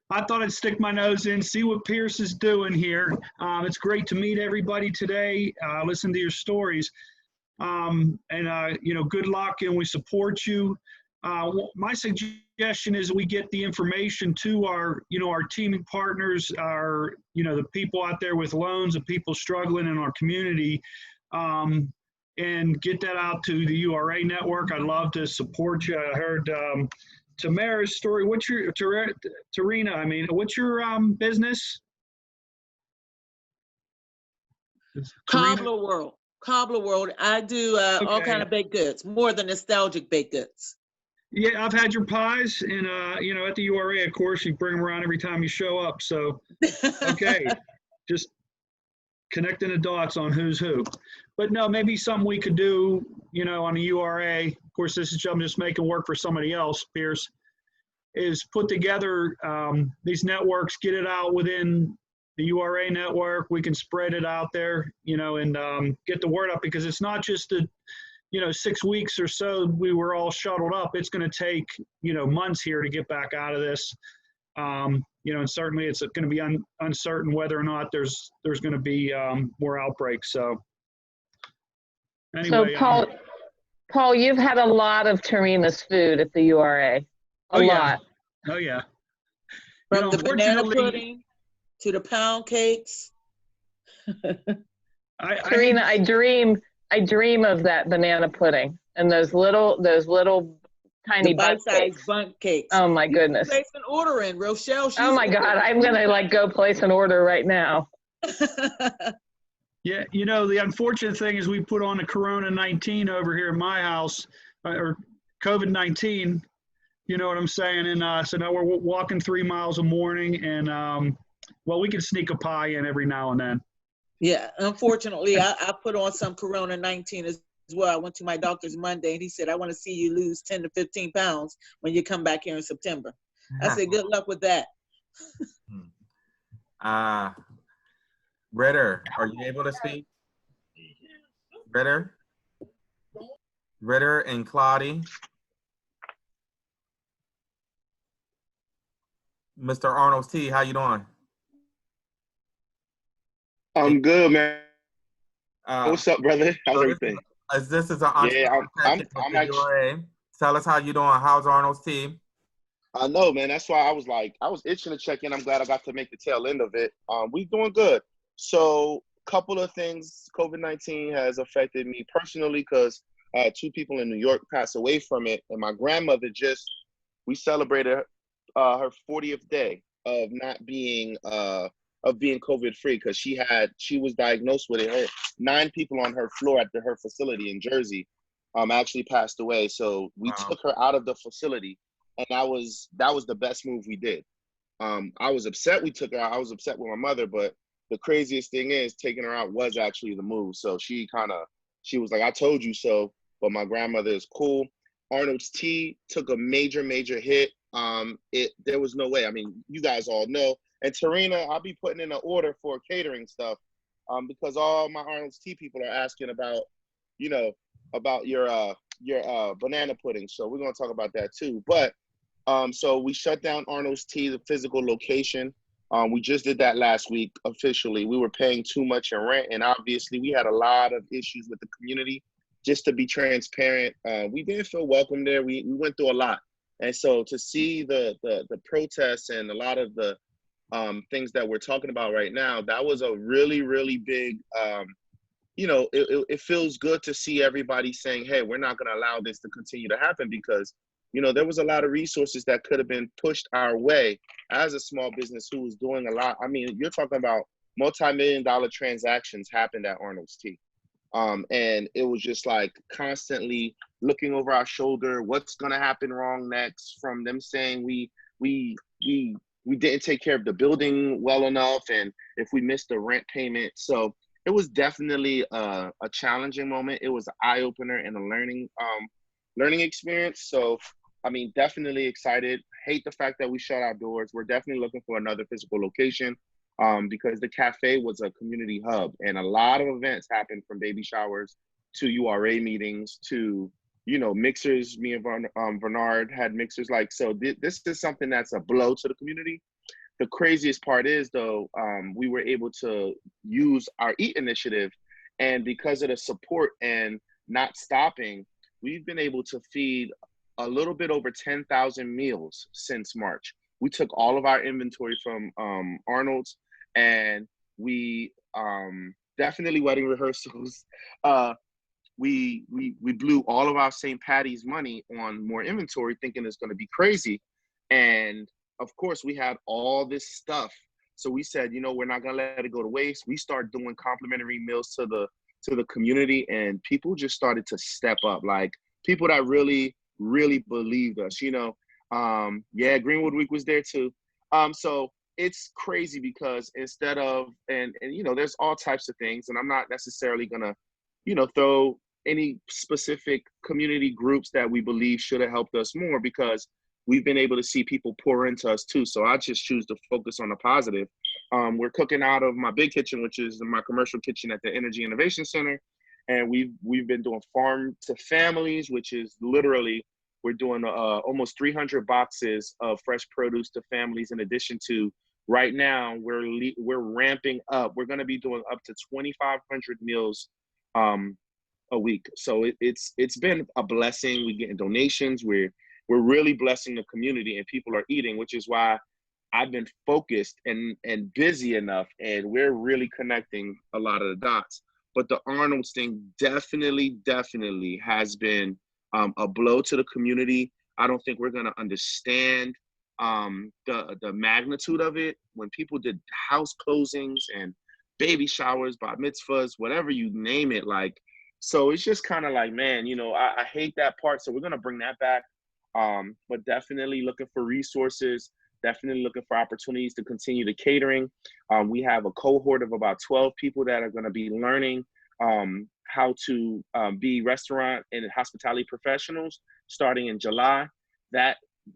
I thought I'd stick my nose in, see what Pierce is doing here. It's great to meet everybody today. Listen to your stories. You know, good luck, and we support you. My suggestion is we get the information to our, you know, our teaming partners, our, you know, the people out there with loans, the people struggling in our community, and get that out to the URA network. I'd love to support you. I heard Tamara's story. What's your, Tarina, I mean, what's your business? Cobbler World. Cobbler World. I do all kind of baked goods, more than nostalgic baked goods. Yeah, I've had your pies, and you know, at the URA, of course, you bring them around every time you show up. So, okay, just connecting the dots on who's who. But no, maybe something we could do, you know, on the URA. Of course, this is I'm just making work for somebody else, Pierce, is put together these networks, get it out within the URA network. We can spread it out there, you know, and get the word up, because it's not just the, you know, 6 weeks or so we were all shuttled up. It's going to take, you know, months here to get back out of this. You know, and certainly it's going to be uncertain whether or not there's going to be more outbreaks. So anyway. So Paul, you've had a lot of Tarina's food at the URA. A lot. Oh yeah. From the banana pudding to the pound cakes. Tarina, I dream of that banana pudding and those little tiny bite-sized bundt cakes. Oh my goodness! Place an order in, Rochelle. Oh my God! I'm gonna like go place an order right now. Yeah, you know, the unfortunate thing is we put on the Corona-19 over here in my house, or COVID-19. You know what I'm saying? And so now we're walking 3 miles a morning, and well, we can sneak a pie in every now and then. Yeah, unfortunately, I put on some Corona-19 as well. I went to my doctor's Monday, and he said, I want to see you lose 10 to 15 pounds when you come back here in September. I said, good luck with that. Ritter, are you able to speak? Ritter and Claudia. Mr. Arnold's T, how you doing? I'm good, man. What's up, brother? How's everything? This is an I'm actually. Tell us how you doing. How's Arnold's T? I know, man. That's why I was itching to check in. I'm glad I got to make the tail end of it. We doing good. So, couple of things. COVID-19 has affected me personally because I had 2 people in New York pass away from it, and my grandmother we celebrated her 40th day of not being of being COVID-free, because she was diagnosed with it. 9 people on her floor at her facility in Jersey actually passed away. So we took her out of the facility, and that was the best move we did. I was upset we took her out. I was upset with my mother, but the craziest thing is taking her out was actually the move. So she was like, I told you so. but my grandmother is cool. Arnold's Tea took a major hit. There was no way. I mean, you guys all know. And Tarina, I'll be putting in an order for catering stuff, because all my Arnold's Tea people are asking about, you know, about your banana pudding. So we're gonna talk about that too. But so we shut down Arnold's Tea, the physical location. We just did that last week officially. We were paying too much in rent, and obviously we had a lot of issues with the community. Just to be transparent, we didn't feel welcome there. We went through a lot, and so to see the protests and a lot of the things that we're talking about right now, that was a really big. You know, it feels good to see everybody saying, "Hey, we're not going to allow this to continue to happen," because you know there was a lot of resources that could have been pushed our way as a small business who was doing a lot. I mean, you're talking about multi-million-dollar transactions happened at Arnold's Tea. And it was just like constantly looking over our shoulder, what's gonna happen wrong next, from them saying we didn't take care of the building well enough, and if we missed the rent payment. So it was definitely a challenging moment. It was an eye-opener and a learning experience. So I mean, definitely excited. Hate the fact that we shut our doors. We're definitely looking for another physical location. Because the cafe was a community hub, and a lot of events happened, from baby showers to URA meetings to, you know, mixers. Me and Vernard had mixers. Like, so this is something that's a blow to the community. The craziest part is, though, we were able to use our EAT initiative, and because of the support and not stopping, we've been able to feed a little bit over 10,000 meals since March. We took all of our inventory from Arnold's, and we definitely wedding rehearsals. We blew all of our St. Patty's money on more inventory, thinking it's going to be crazy. And of course, we had all this stuff. So we said, you know, we're not going to let it go to waste. We started doing complimentary meals to the community, and people just started to step up. Like, people that really believed us, you know. Yeah, Greenwood Week was there too. So it's crazy because instead of, and you know, there's all types of things, and I'm not necessarily gonna, you know, throw any specific community groups that we believe should have helped us more, because we've been able to see people pour into us too. So I just choose to focus on the positive. We're cooking out of my big kitchen, which is my commercial kitchen at the Energy Innovation Center. And we've been doing farm to families, which is literally, we're doing almost 300 boxes of fresh produce to families. In addition to, right now, we're ramping up. We're going to be doing up to 2,500 meals a week. So it's been a blessing. We're getting donations. We're really blessing the community, and people are eating, which is why I've been focused and busy enough, and we're really connecting a lot of the dots. But the Arnold's thing definitely has been a blow to the community. I don't think we're gonna understand the magnitude of it. When people did house closings and baby showers, bar mitzvahs, whatever you name it, like, so it's just kind of like, man, you know, I hate that part. So we're gonna bring that back. But definitely looking for resources, definitely looking for opportunities to continue the catering. We have a cohort of about 12 people that are gonna be learning how to be restaurant and hospitality professionals starting in July.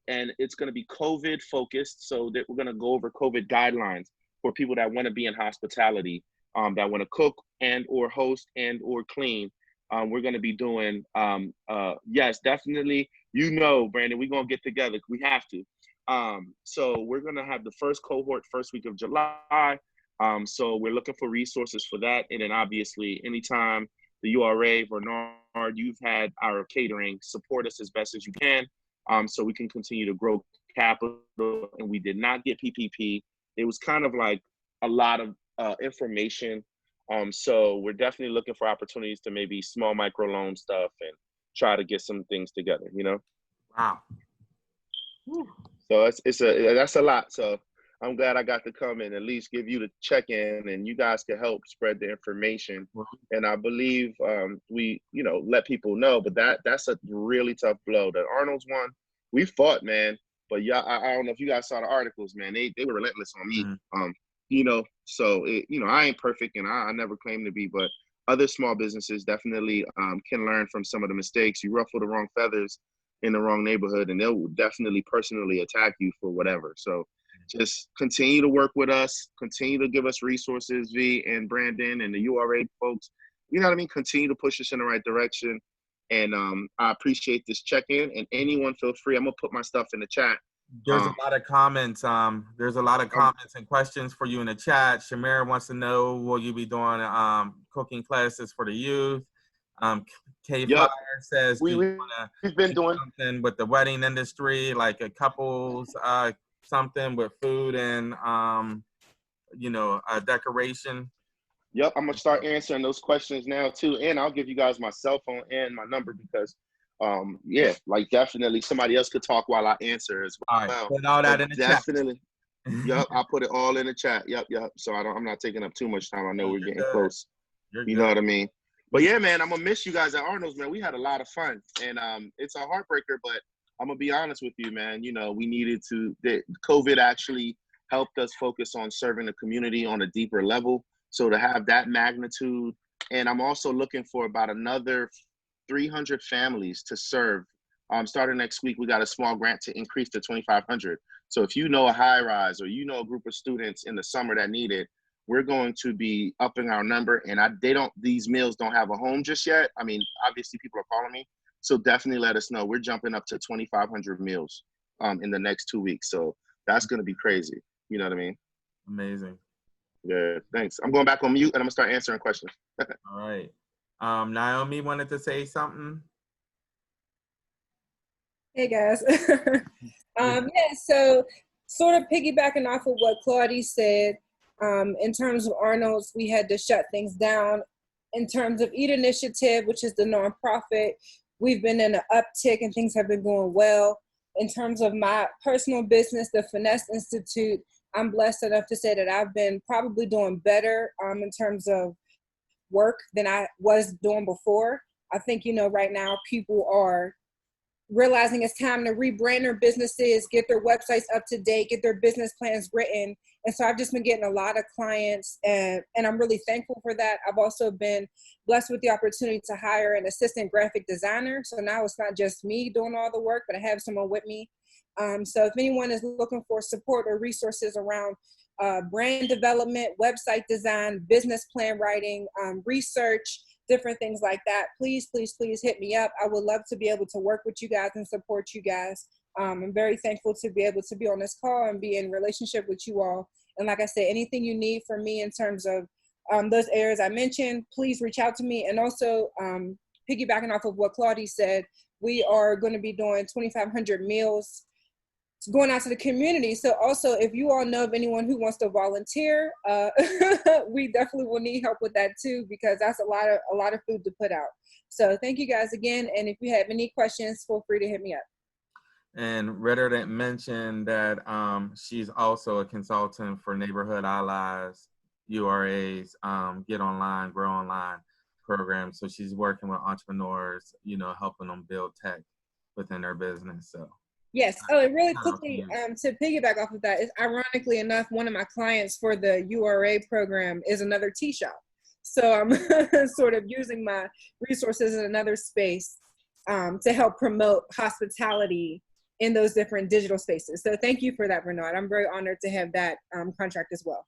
And it's gonna be COVID focused, so that we're gonna go over COVID guidelines for people that wanna be in hospitality, that wanna cook and or host and or clean. We're gonna be doing, yes, definitely, you know, Brandon, we're gonna get together, we have to. So we're gonna have the first cohort first week of July. So we're looking for resources for that. And then obviously, anytime the URA, Bernard, you've had our catering, support us as best as you can, so we can continue to grow capital. And we did not get PPP. It was kind of like a lot of information. So we're definitely looking for opportunities to maybe small microloan stuff and try to get some things together, you know? Wow. So that's a lot. So I'm glad I got to come and at least give you the check-in, and you guys can help spread the information. And I believe we, you know, let people know, but that's a really tough blow. The Arnold's one, we fought, man. But yeah, I don't know if you guys saw the articles, man. They were relentless on me. You know, so you know, I ain't perfect, and I never claim to be, but other small businesses definitely can learn from some of the mistakes. You ruffle the wrong feathers in the wrong neighborhood, and they'll definitely personally attack you for whatever. So just continue to work with us, continue to give us resources, V and Brandon and the URA folks. You know what I mean? Continue to push us in the right direction. And I appreciate this check-in. And anyone feel free, I'm gonna put my stuff in the chat. There's a lot of comments. There's a lot of comments and questions for you in the chat. Shamir wants to know, will you be doing cooking classes for the youth? K Flyer says, do you want we've been to doing something with the wedding industry, like a couples something with food and a decoration? Yep, I'm gonna start answering those questions now too, and I'll give you guys my cell phone and my number because, yeah, like definitely somebody else could talk while I answer as well. All right, put all that in the definitely. Yep, I'll put it all in the chat. Yep. So I'm not taking up too much time. I know we're getting close. You know what I mean? But yeah, man, I'm gonna miss you guys at Arnold's, man. We had a lot of fun, and it's a heartbreaker, but I'm gonna be honest with you, man. You know, we needed to. COVID actually helped us focus on serving the community on a deeper level. So to have that magnitude, and I'm also looking for about another 300 families to serve. Starting next week, we got a small grant to increase to 2,500. So if you know a high rise or you know a group of students in the summer that need it, we're going to be upping our number. And these meals don't have a home just yet. I mean, obviously people are calling me. So definitely let us know. We're jumping up to 2,500 meals in the next 2 weeks. So that's going to be crazy. You know what I mean? Amazing. Yeah, thanks. I'm going back on mute and I'm gonna start answering questions. All right. Naomi wanted to say something. Hey guys. Yeah, so sort of piggybacking off of what Claudie said, in terms of Arnold's, we had to shut things down. In terms of Eat Initiative, which is the nonprofit, we've been in an uptick and things have been going well. In terms of my personal business, the Finesse Institute, I'm blessed enough to say that I've been probably doing better in terms of work than I was doing before. I think, right now people are realizing it's time to rebrand their businesses, get their websites up to date, get their business plans written. And so I've just been getting a lot of clients and I'm really thankful for that. I've also been blessed with the opportunity to hire an assistant graphic designer. So now it's not just me doing all the work, but I have someone with me. So if anyone is looking for support or resources around brand development, website design, business plan writing, research, different things like that, please hit me up. I would love to be able to work with you guys and support you guys. I'm very thankful to be able to be on this call and be in relationship with you all. And like I said, anything you need from me in terms of those areas I mentioned, please reach out to me. And also piggybacking off of what Claudie said, we are going to be doing 2,500 meals going out to the community. So also, if you all know of anyone who wants to volunteer, we definitely will need help with that too, because that's a lot of food to put out. So thank you guys again. And if you have any questions, feel free to hit me up. And Ritter mentioned that she's also a consultant for Neighborhood Allies, URA's Get Online, Grow Online program. So she's working with entrepreneurs, helping them build tech within their business. So. Yes. Oh, and really quickly, to piggyback off of that, is ironically enough, one of my clients for the URA program is another tea shop. So I'm sort of using my resources in another space to help promote hospitality in those different digital spaces. So thank you for that, Bernard. I'm very honored to have that contract as well.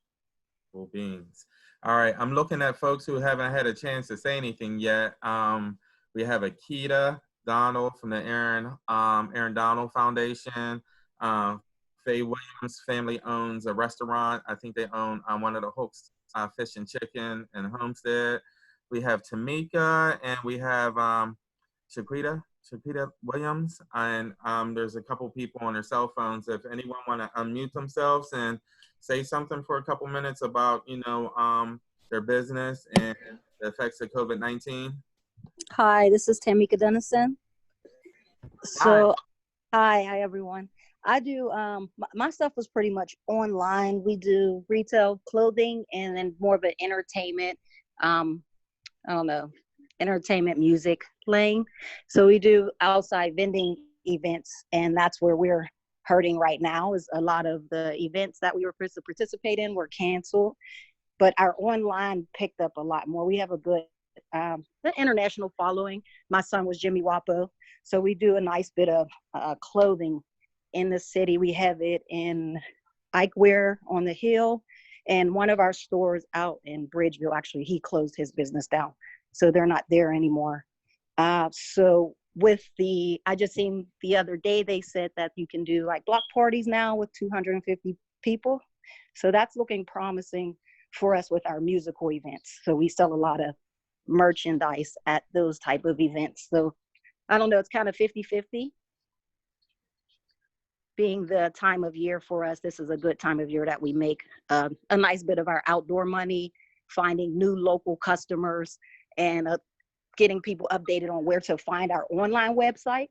Cool beans. All right. I'm looking at folks who haven't had a chance to say anything yet. We have Akita Donald from the Aaron Donald Foundation. Faye Williams family owns a restaurant. I think they own one of the Hooks Fish and Chicken in Homestead. We have Tamika and we have Shaquita Williams. And there's a couple people on their cell phones. If anyone want to unmute themselves and say something for a couple minutes about, their business and the effects of COVID-19. Hi, this is Tamika Dennison. So, hi everyone. I do, my stuff was pretty much online. We do retail clothing and then more of an entertainment, entertainment music lane. So we do outside vending events, and that's where we're hurting right now. Is a lot of the events that we were supposed to participate in were canceled, but our online picked up a lot more. We have a good the international following. My son was Jimmy Wapo. So we do a nice bit of clothing in the city. We have it in Ike Wear on the Hill, and one of our stores out in Bridgeville, actually, he closed his business down. So they're not there anymore. So with I just seen the other day, they said that you can do like block parties now with 250 people. So that's looking promising for us with our musical events. So we sell a lot of merchandise at those type of events. So I don't know, it's kind of 50-50. Being the time of year for us, this is a good time of year that we make a nice bit of our outdoor money, finding new local customers, and getting people updated on where to find our online website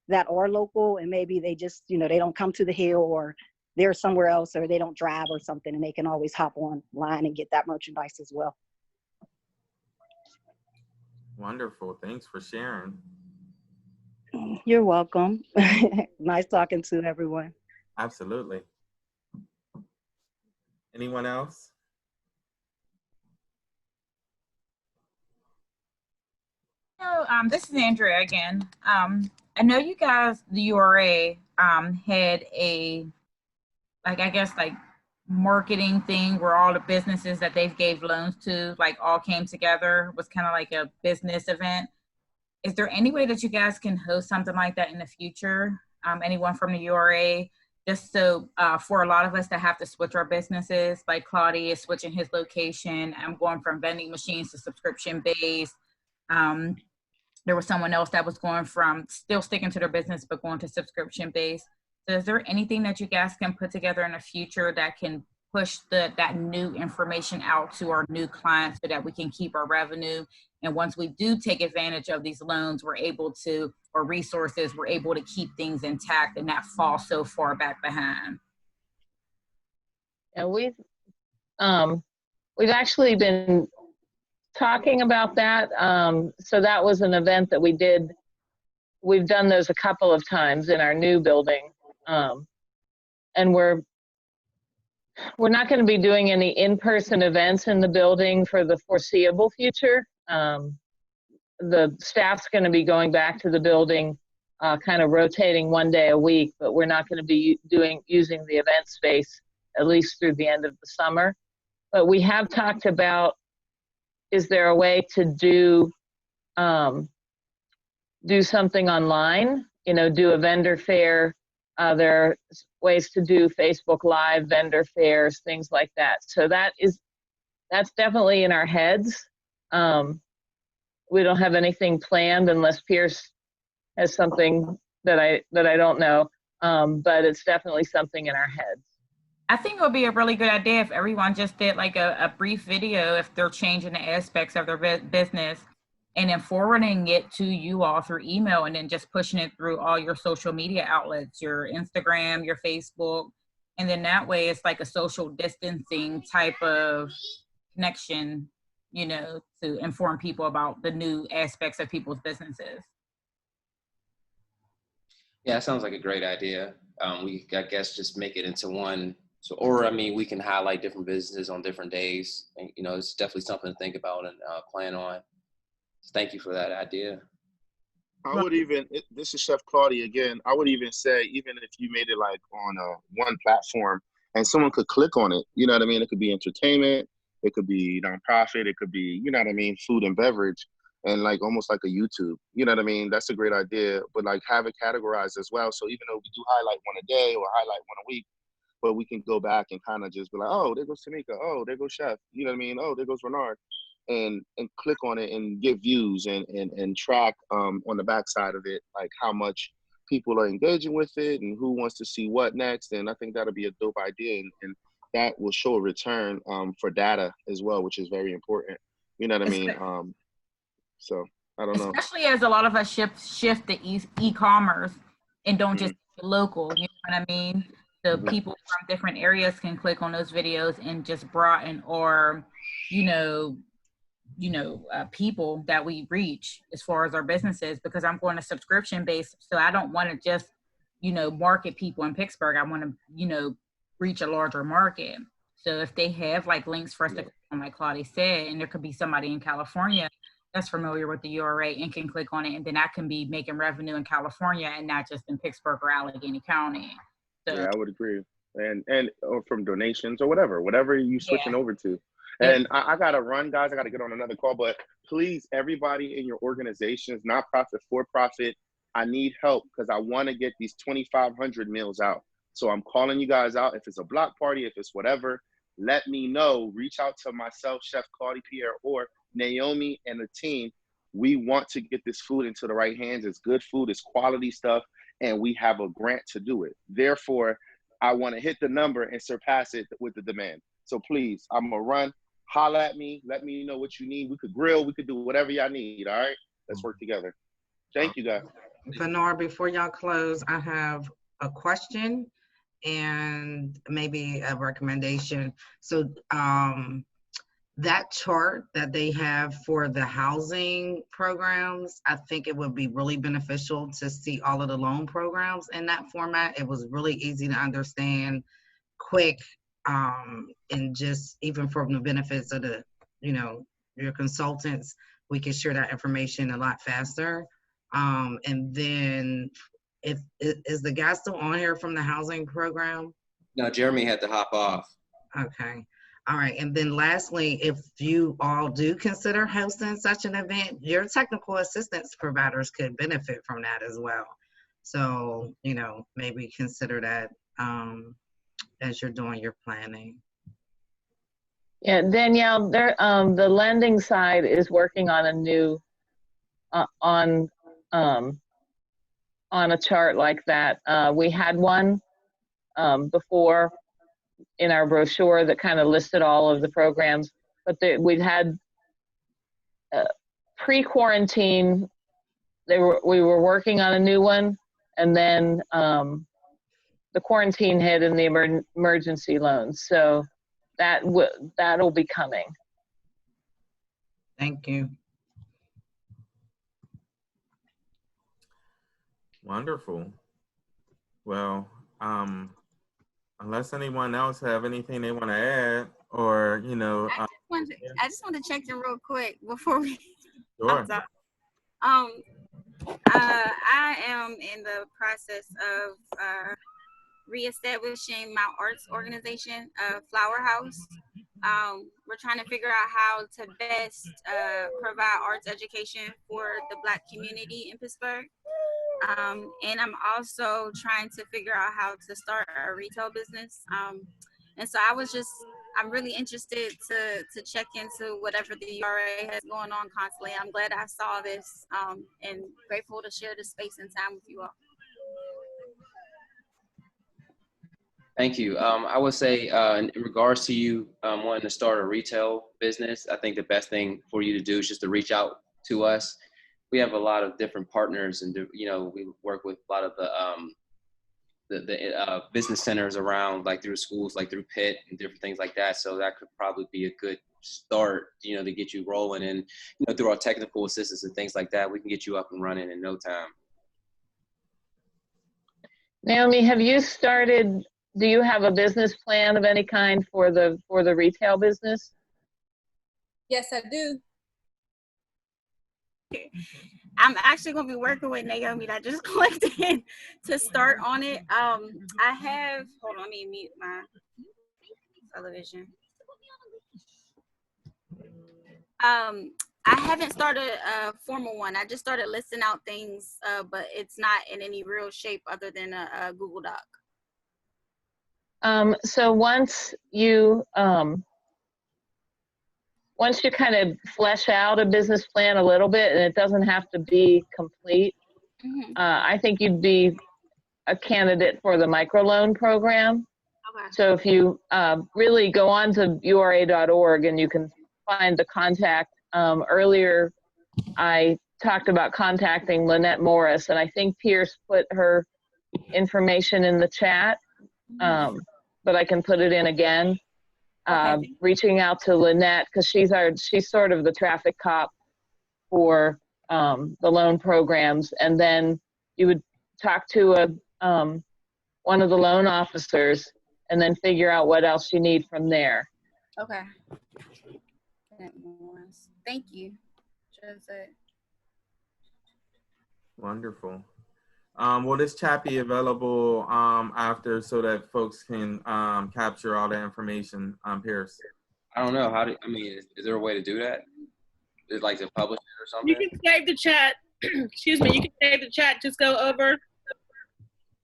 that are local, and maybe they just, they don't come to the Hill, or they're somewhere else, or they don't drive or something, and they can always hop online and get that merchandise as well. Wonderful. Thanks for sharing. You're welcome. Nice talking to everyone. Absolutely. Anyone else? So, this is Andrea again. I know you guys, the URA, had a, marketing thing where all the businesses that they've gave loans to, all came together, was kind of like a business event. Is there any way that you guys can host something like that in the future? Anyone from the URA? Just so for a lot of us that have to switch our businesses, like Claudia is switching his location. I'm going from vending machines to subscription based. There was someone else that was going from still sticking to their business, but going to subscription based. So is there anything that you guys can put together in the future that can push that new information out to our new clients so that we can keep our revenue? And once we do take advantage of these loans, we're able to, or resources, we're able to keep things intact and not fall so far back behind. Yeah, we've actually been talking about that. So that was an event that we did. We've done those a couple of times in our new building. And we're not going to be doing any in-person events in the building for the foreseeable future. The staff's going to be going back to the building, kind of rotating one day a week, but we're not going to be using the event space at least through the end of the summer. But we have talked about, is there a way to do something online? Do a vendor fair. There are ways to do Facebook Live vendor fairs, things like that. So that's definitely in our heads. We don't have anything planned unless Pierce has something that I don't know. But it's definitely something in our heads. I think it would be a really good idea if everyone just did like a brief video if they're changing the aspects of their business, and then forwarding it to you all through email, and then just pushing it through all your social media outlets, your Instagram, your Facebook. And then that way it's like a social distancing type of connection, to inform people about the new aspects of people's businesses. Yeah, that sounds like a great idea. I guess just make it into one. So, or we can highlight different businesses on different days. And, it's definitely something to think about and plan on. So thank you for that idea. I would this is Chef Claudia again. I would even say, even if you made it like on one platform and someone could click on it, you know what I mean? It could be entertainment, it could be nonprofit, it could be, you know what I mean, food and beverage, and like almost like a YouTube, you know what I mean? That's a great idea, but like have it categorized as well. So even though we do highlight one a day or highlight one a week, but we can go back and kind of just be like, oh, there goes Tamika. Oh, there goes Chef. You know what I mean? Oh, there goes Bernard. And click on it and get views and track on the backside of it, like how much people are engaging with it and who wants to see what next. And I think that'll be a dope idea. And that will show a return for data as well, which is very important. You know what I mean? So I don't know. Especially as a lot of us shift to e-commerce and don't just local, you know what I mean? So people from different areas can click on those videos and just broaden or, people that we reach as far as our businesses, because I'm going to subscription based. So I don't want to just, market people in Pittsburgh. I want to, reach a larger market. So if they have like links for us to click on, like Claudia said, and there could be somebody in California that's familiar with the URA and can click on it, and then I can be making revenue in California and not just in Pittsburgh or Allegheny County. So, Yeah, I would agree. And or from donations or whatever you switching yeah. over to. And I gotta run, guys. I gotta get on another call. But please, everybody in your organizations, nonprofit, for profit, I need help because I want to get these 2,500 meals out. So I'm calling you guys out. If it's a block party, if it's whatever, let me know. Reach out to myself, Chef Claudie Pierre, or Naomi and the team. We want to get this food into the right hands. It's good food, it's quality stuff, and we have a grant to do it. Therefore, I want to hit the number and surpass it with the demand. So please, I'm gonna run. Holla at me. Let me know what you need. We could grill. We could do whatever y'all need. All right. Let's work together. Thank you, guys. Bernard, before y'all close, I have a question and maybe a recommendation. So that chart that they have for the housing programs, I think it would be really beneficial to see all of the loan programs in that format. It was really easy to understand, quick, and just even from the benefits of the, your consultants, we can share that information a lot faster. And then is the guy still on here from the housing program? No, Jeremy had to hop off. Okay. All right. And then lastly, if you all do consider hosting such an event, your technical assistance providers could benefit from that as well. So, maybe consider that as you're doing your planning. Yeah, Danielle, the lending side is working on a new, on a chart like that. We had one before in our brochure that kind of listed all of the programs, but we'd had pre-quarantine, we were working on a new one, and then the quarantine hit and the emergency loans. So that'll be coming. Thank you. Wonderful. Well, unless anyone else have anything they want to add, or I just want to check in real quick before we. Sure. I am in the process of reestablishing my arts organization, Flower House. We're trying to figure out how to best provide arts education for the Black community in Pittsburgh. And I'm also trying to figure out how to start a retail business. And so I'm really interested to check into whatever the URA has going on constantly. I'm glad I saw this and grateful to share this space and time with you all. Thank you. I would say in regards to you wanting to start a retail business, I think the best thing for you to do is just to reach out to us. We have a lot of different partners, and we work with a lot of the business centers around, like through schools, like through Pitt and different things like that. So that could probably be a good start, to get you rolling. And through our technical assistance and things like that, we can get you up and running in no time. Naomi, have you started? Do you have a business plan of any kind for the retail business? Yes, I do. I'm actually going to be working with Naomi that just clicked in to start on it. I have, hold on, let me mute my television. I haven't started a formal one. I just started listing out things, but it's not in any real shape other than a Google Doc. So once you kind of flesh out a business plan a little bit, and it doesn't have to be complete, I think you'd be a candidate for the microloan program. Okay. So if you really go on to ura.org and you can find the contact. Earlier, I talked about contacting Lynette Morris, and I think Pierce put her information in the chat, but I can put it in again. Reaching out to Lynette, because she's sort of the traffic cop for the loan programs, and then you would talk to one of the loan officers, and then figure out what else you need from there. Okay. Thank you. Jose. Wonderful. Will this chat be available after so that folks can capture all the information, Pierce? I don't know. I mean, is there a way to do that? Is like to publish it or something? You can save the chat. Excuse me. You can save the chat. Just go over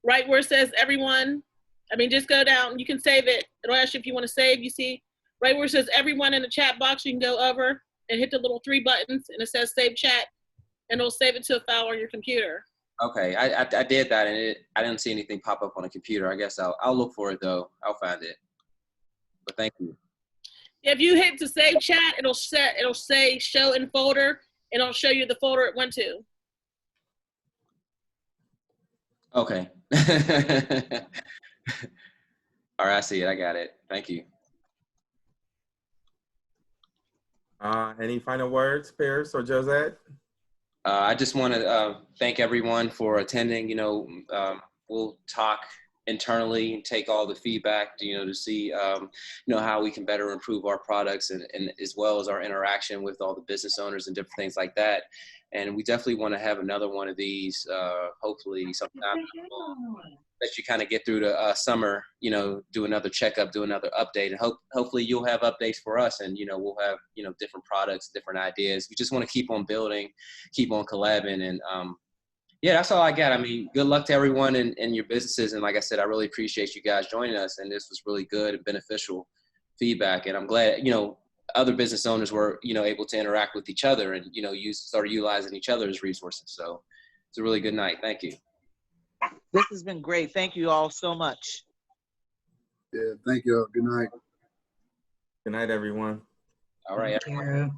right where it says everyone. I mean, just go down. You can save it. It'll ask you if you want to save. You see right where it says everyone in the chat box. You can go over and hit the little 3 buttons, and it says save chat, and it'll save it to a file on your computer. Okay, I did that, and I didn't see anything pop up on the computer. I guess I'll look for it though. I'll find it. But thank you. If you hit to save chat, it'll say show in folder, and it'll show you the folder it went to. Okay. All right, I see it. I got it. Thank you. Any final words, Pierce or Josette? I just want to thank everyone for attending. You know, we'll talk internally, take all the feedback, to see, how we can better improve our products and as well as our interaction with all the business owners and different things like that. And we definitely want to have another one of these, hopefully sometime that you kind of get through the summer, do another checkup, do another update, and hopefully you'll have updates for us, and we'll have different products, different ideas. We just want to keep on building, keep on collabing, and yeah, that's all I got. I mean, good luck to everyone in your businesses, and like I said, I really appreciate you guys joining us, and this was really good and beneficial feedback, and I'm glad other business owners were able to interact with each other and start utilizing each other's resources. So it's a really good night. Thank you. This has been great. Thank you all so much. Yeah, thank you. Good night. Good night, everyone. All right. Thank you.